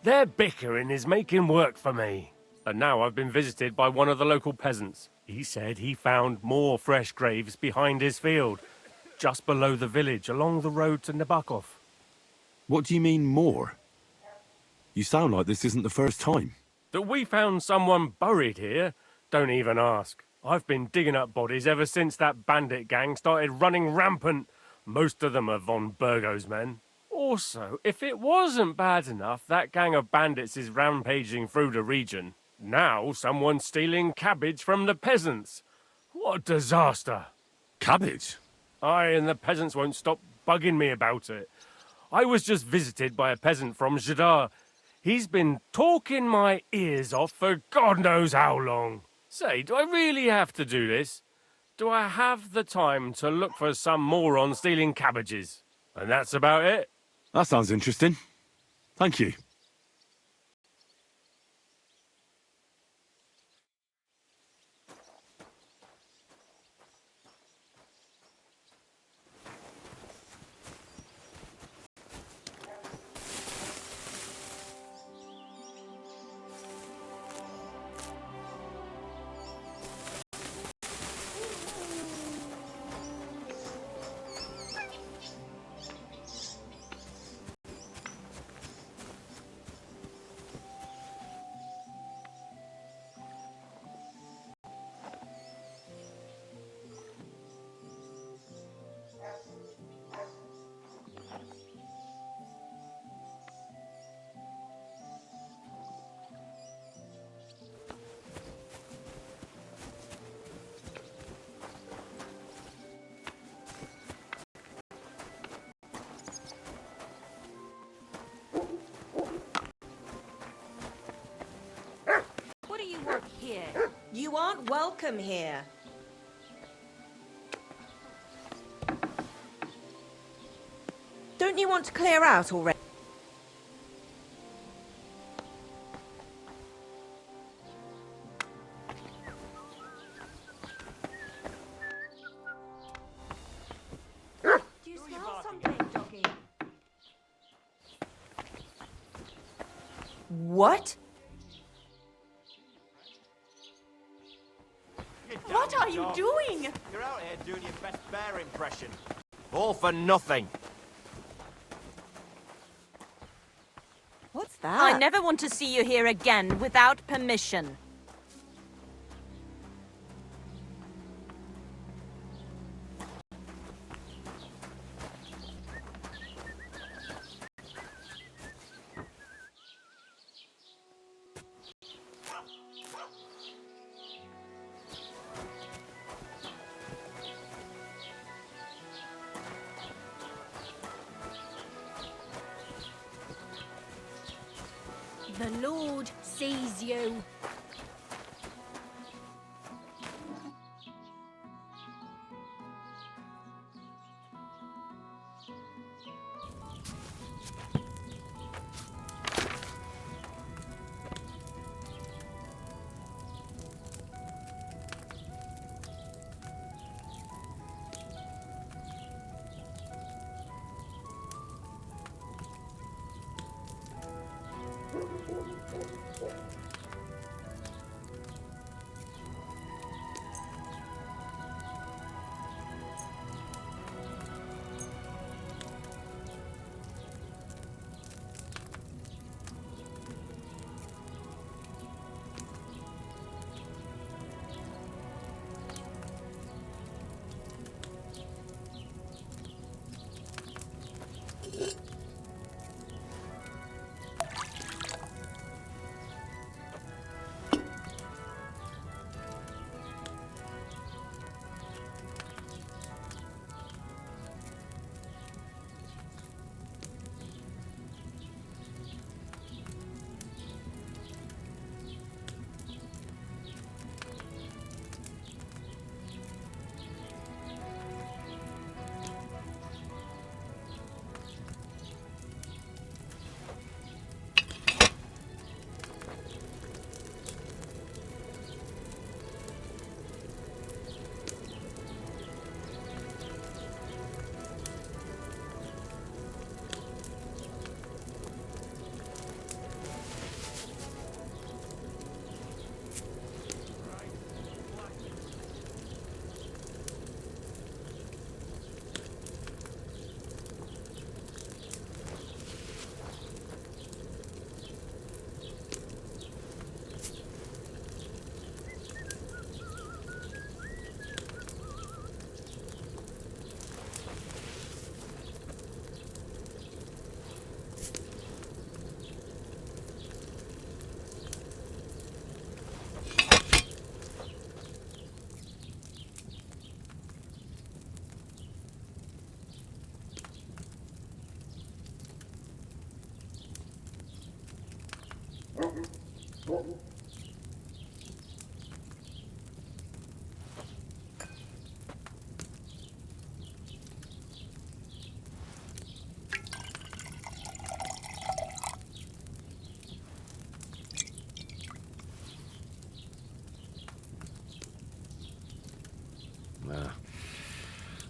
Their bickering is making work for me. And now I've been visited by one of the local peasants. He said he found more fresh graves behind his field, just below the village, along the road to Nabokov.
What do you mean, more? You sound like this isn't the first time.
That we found someone buried here? Don't even ask. I've been digging up bodies ever since that bandit gang started running rampant. Most of them are von Burgo's men. Also, if it wasn't bad enough that gang of bandits is rampaging through the region, now someone's stealing cabbage from the peasants. What a disaster.
Cabbage?
Aye, and the peasants won't stop bugging me about it. I was just visited by a peasant from Jadar. He's been talking my ears off for God knows how long. Say, do I really have to do this? Do I have the time to look for some moron stealing cabbages? And that's about it.
That sounds interesting. Thank you.
What do you want here? You aren't welcome here. Don't you want to clear out already? Do you smell something, doggy? What?
What are you doing?
You're out here doing your best bear impression. All for nothing.
What's that?
I never want to see you here again without permission.
The Lord sees you.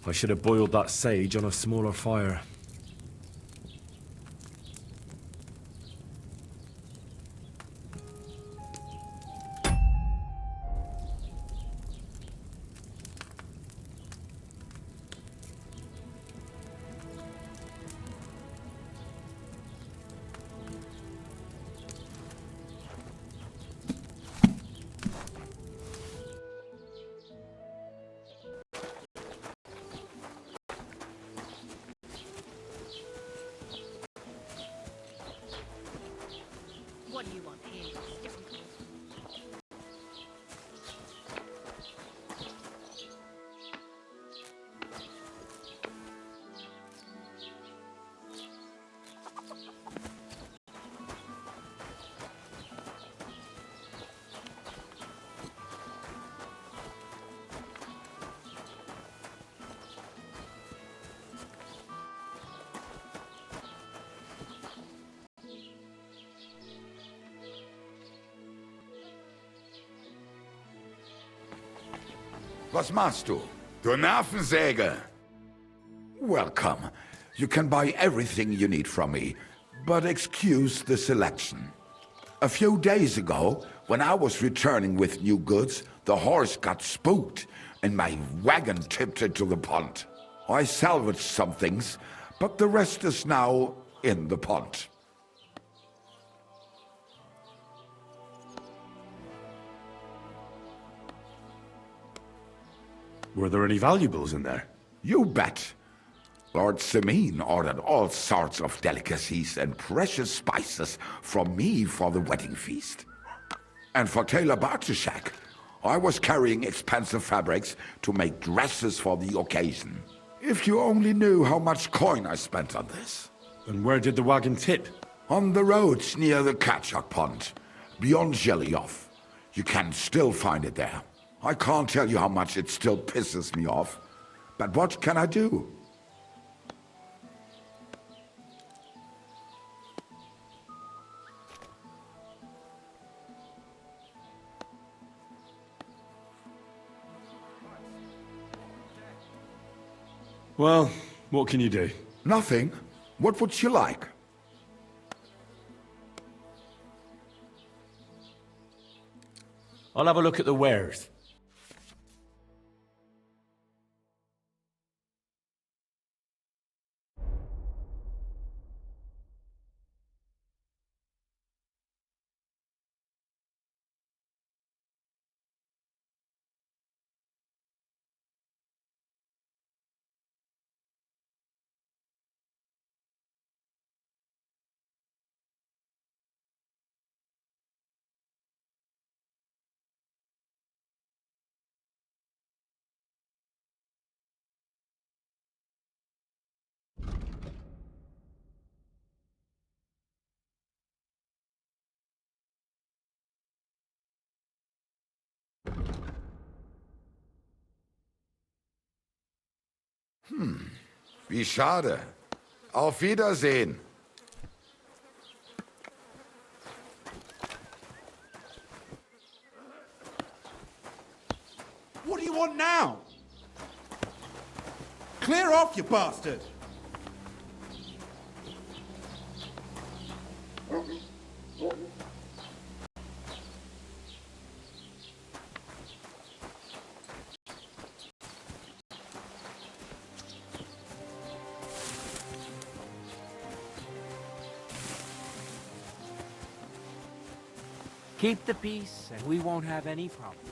I should have boiled that sage on a smaller fire.
What do you want here, you scoundrel?
Was machst du? Du Nervensäge! Welcome. You can buy everything you need from me, but excuse the selection. A few days ago, when I was returning with new goods, the horse got spooked and my wagon tipped into the pond. I salvaged some things, but the rest is now in the pond.
Were there any valuables in there?
You bet. Lord Semin ordered all sorts of delicacies and precious spices from me for the wedding feast. And for Taylor Bartuszak, I was carrying expensive fabrics to make dresses for the occasion. If you only knew how much coin I spent on this.
And where did the wagon tip?
On the roads near the Katchak Pond, beyond Zhelyov. You can still find it there. I can't tell you how much it still pisses me off, but what can I do?
Well, what can you do?
Nothing. What would you like?
I'll have a look at the wares.
Wie schade. Auf Wiedersehen.
What do you want now? Clear off, you bastard!
Keep the peace, and we won't have any problems.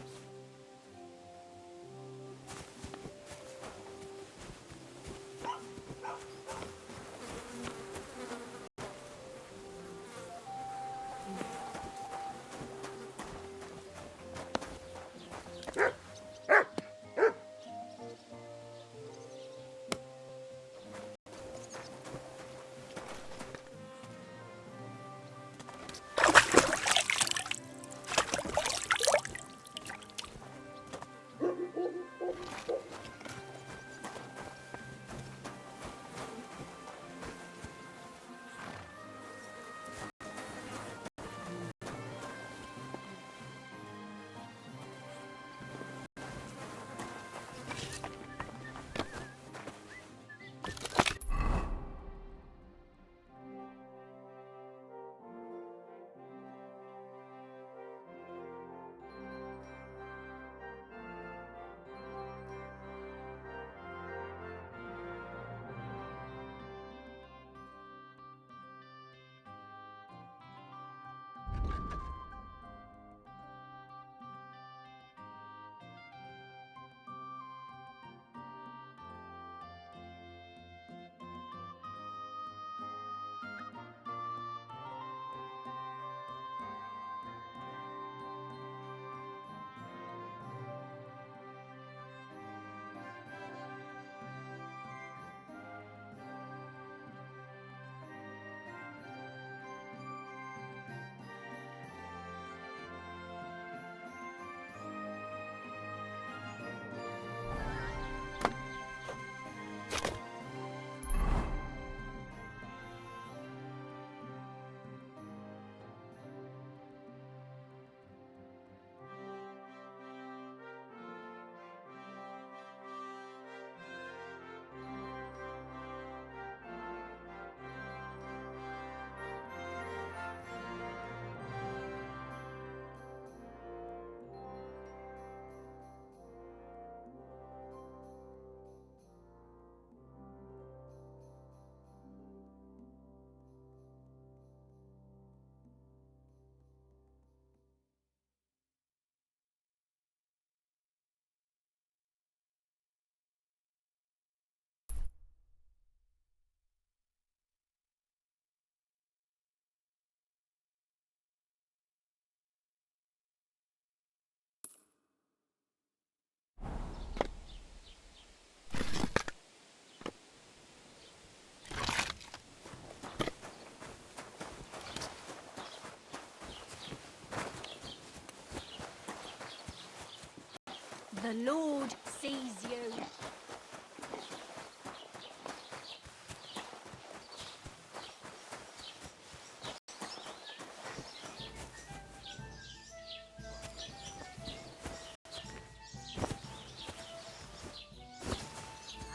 The Lord sees you.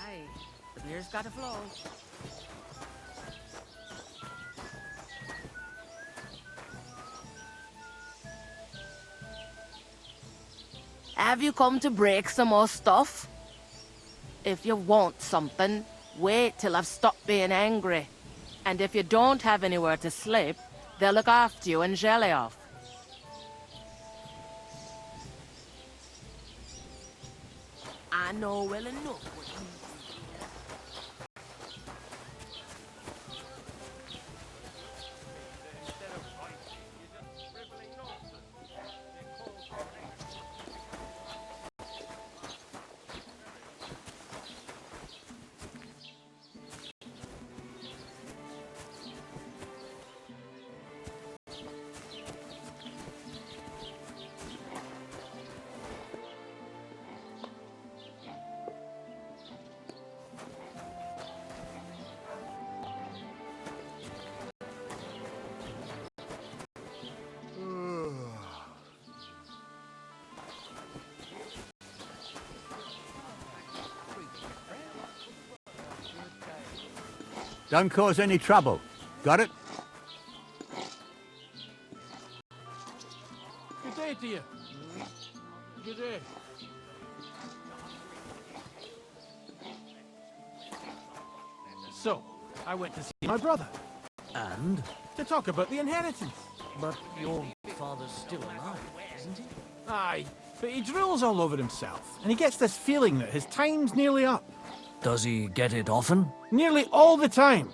Aye, the beer's gotta flow. Have you come to break some more stuff? If you want something, wait till I've stopped being angry. And if you don't have anywhere to sleep, they'll look after you in Jelioff. I know well enough what you do here.
Don't cause any trouble. Got it?
Good day to you. Good day. So, I went to see my brother.
And?
To talk about the inheritance.
But your father's still alive, isn't he?
Aye, but he drools all over himself, and he gets this feeling that his time's nearly up.
Does he get it often?
Nearly all the time.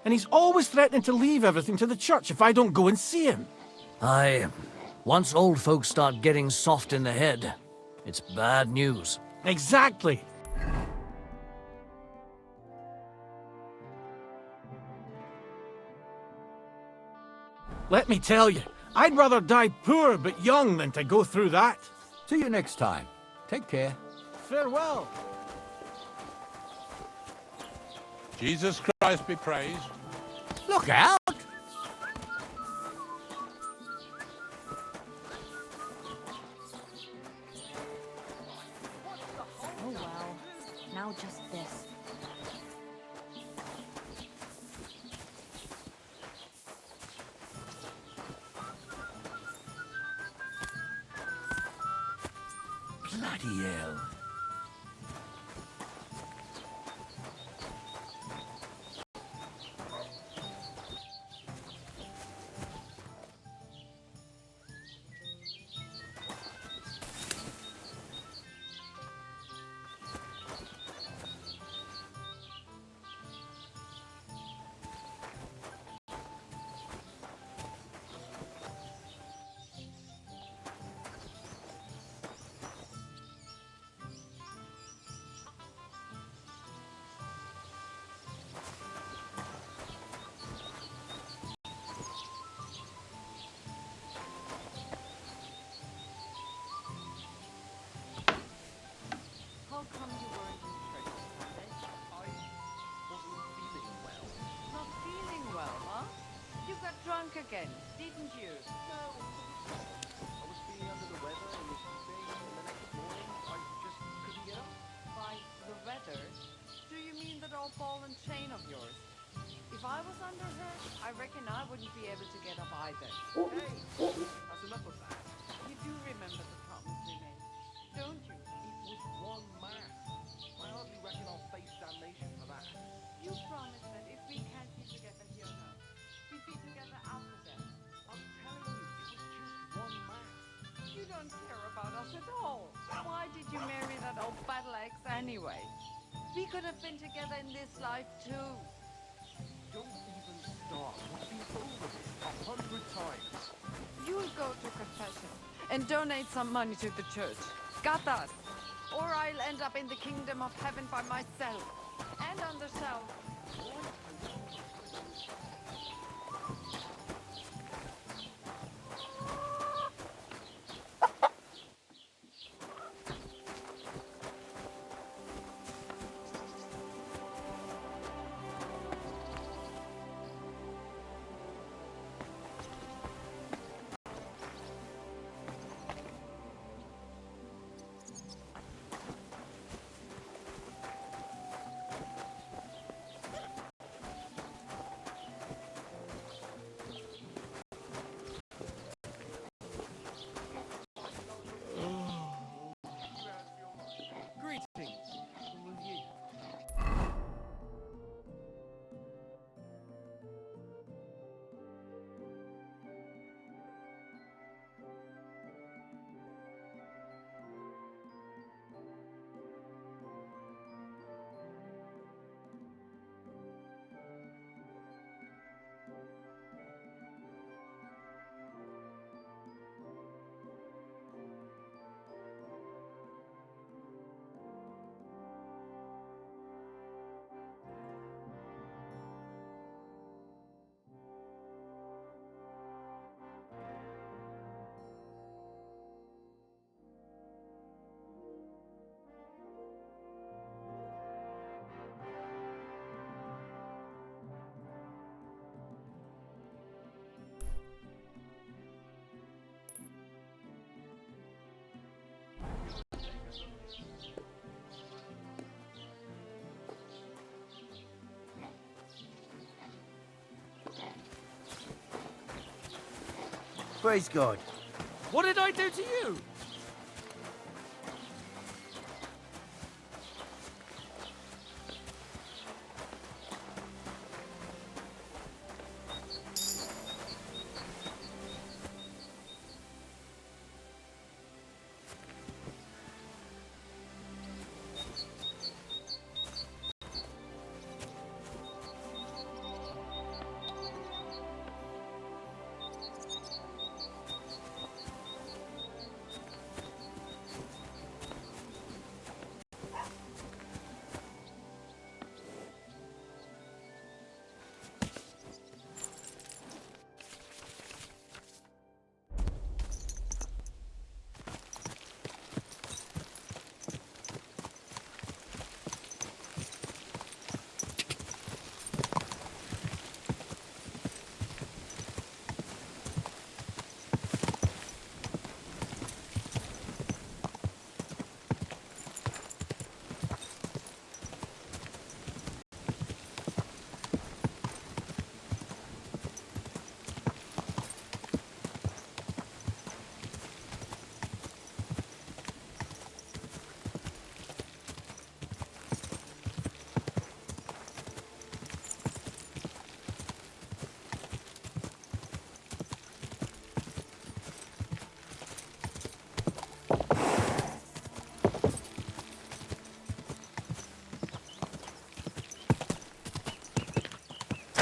And he's always threatening to leave everything to the church if I don't go and see him.
Aye. Once old folks start getting soft in the head, it's bad news.
Exactly. Let me tell you, I'd rather die poor but young than to go through that.
See you next time. Take care.
Farewell.
Jesus Christ be praised.
Look out!
Oh well. Now just this.
Bloody hell.
How come you weren't in church Sunday? I wasn't feeling well. Not feeling well, huh? You got drunk again, didn't you? No. I was feeling under the weather and yesterday, and the next morning I just couldn't get up. By the weather? Do you mean that old ball and chain of yours? If I was under her, I reckon I wouldn't be able to get up either. Hey, that's enough of that. You do remember the promise we made, don't you? It was one mass. I hardly reckon I'll face damnation for that. You promised that if we can't be together here now, we'd be together after that. I'm telling you, it was just one mass. You don't care about us at all. Why did you marry that old battle axe anyway? We could have been together in this life too. Don't even start. We've been over this 100 times. You'll go to confession and donate some money to the church. Got that? Or I'll end up in the kingdom of heaven by myself. And on the shelf.
Praise God.
What did I do to you?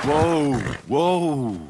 Whoa, whoa.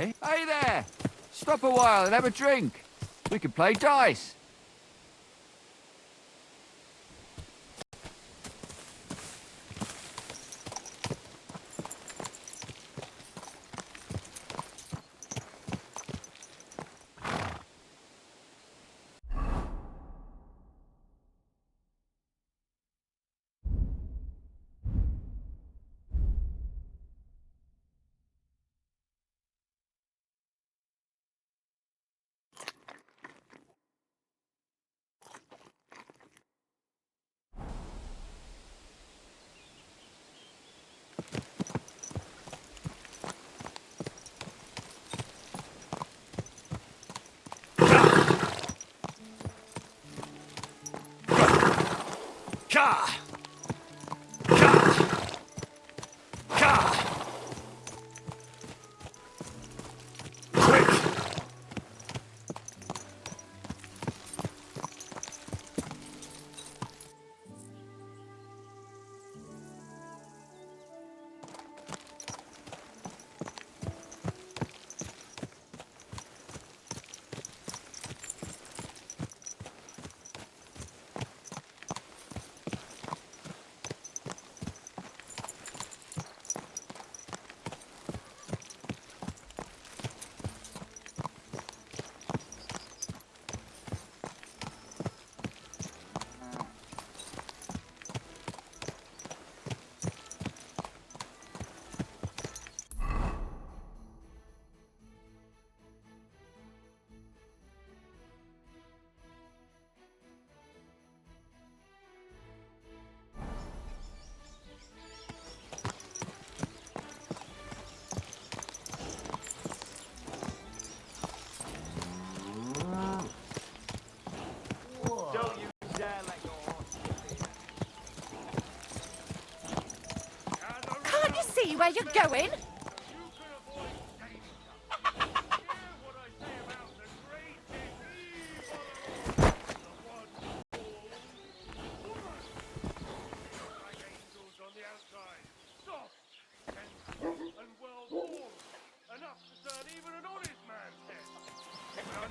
eh?
Hey there! Stop a while and have a drink. We can play dice.
Ka!
Don't you dare let your horse
Can't you see where you're going?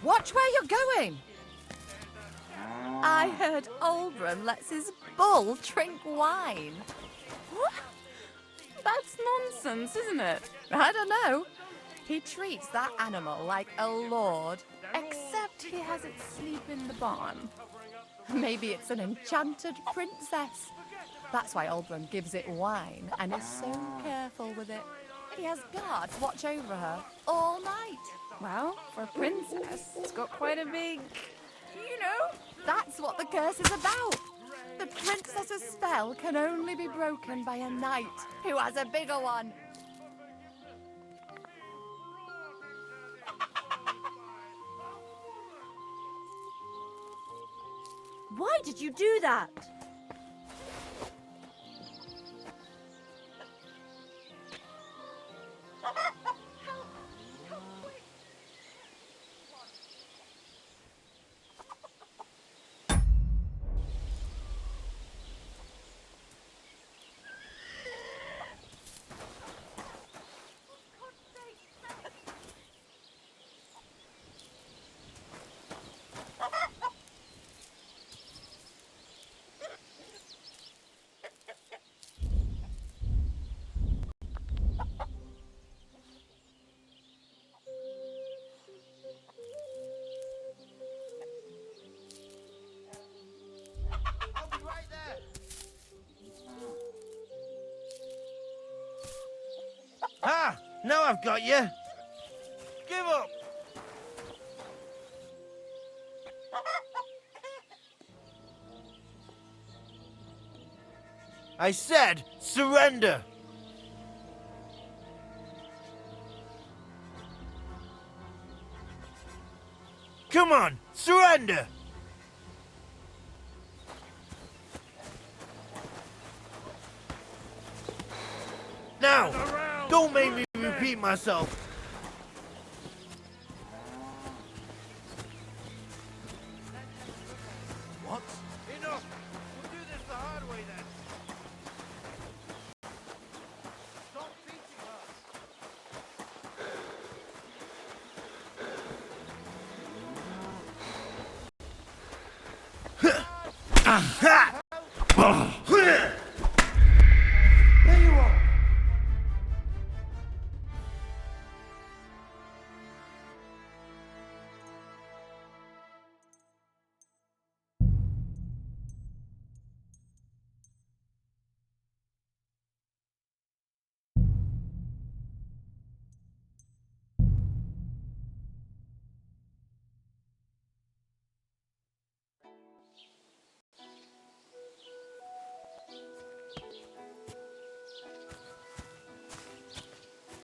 Watch where you're going.
I heard Oldram lets his bull drink wine. What? That's nonsense, isn't it? I don't know. He treats that animal like a lord, except he has it sleep in the barn. Maybe it's an enchanted princess. That's why Oldram gives it wine and is so careful with it. He has guards watch over her all night. Well, for a princess, it's got quite a big... You know, that's what the curse is about. The princess's spell can only be broken by a knight who has a bigger one.
Why did you do that?
Ah! Now I've got you! Give up! I said surrender! Come on, surrender! Now, don't make me repeat myself. What? Enough! We'll do this the hard way then. Stop beating us. Aha!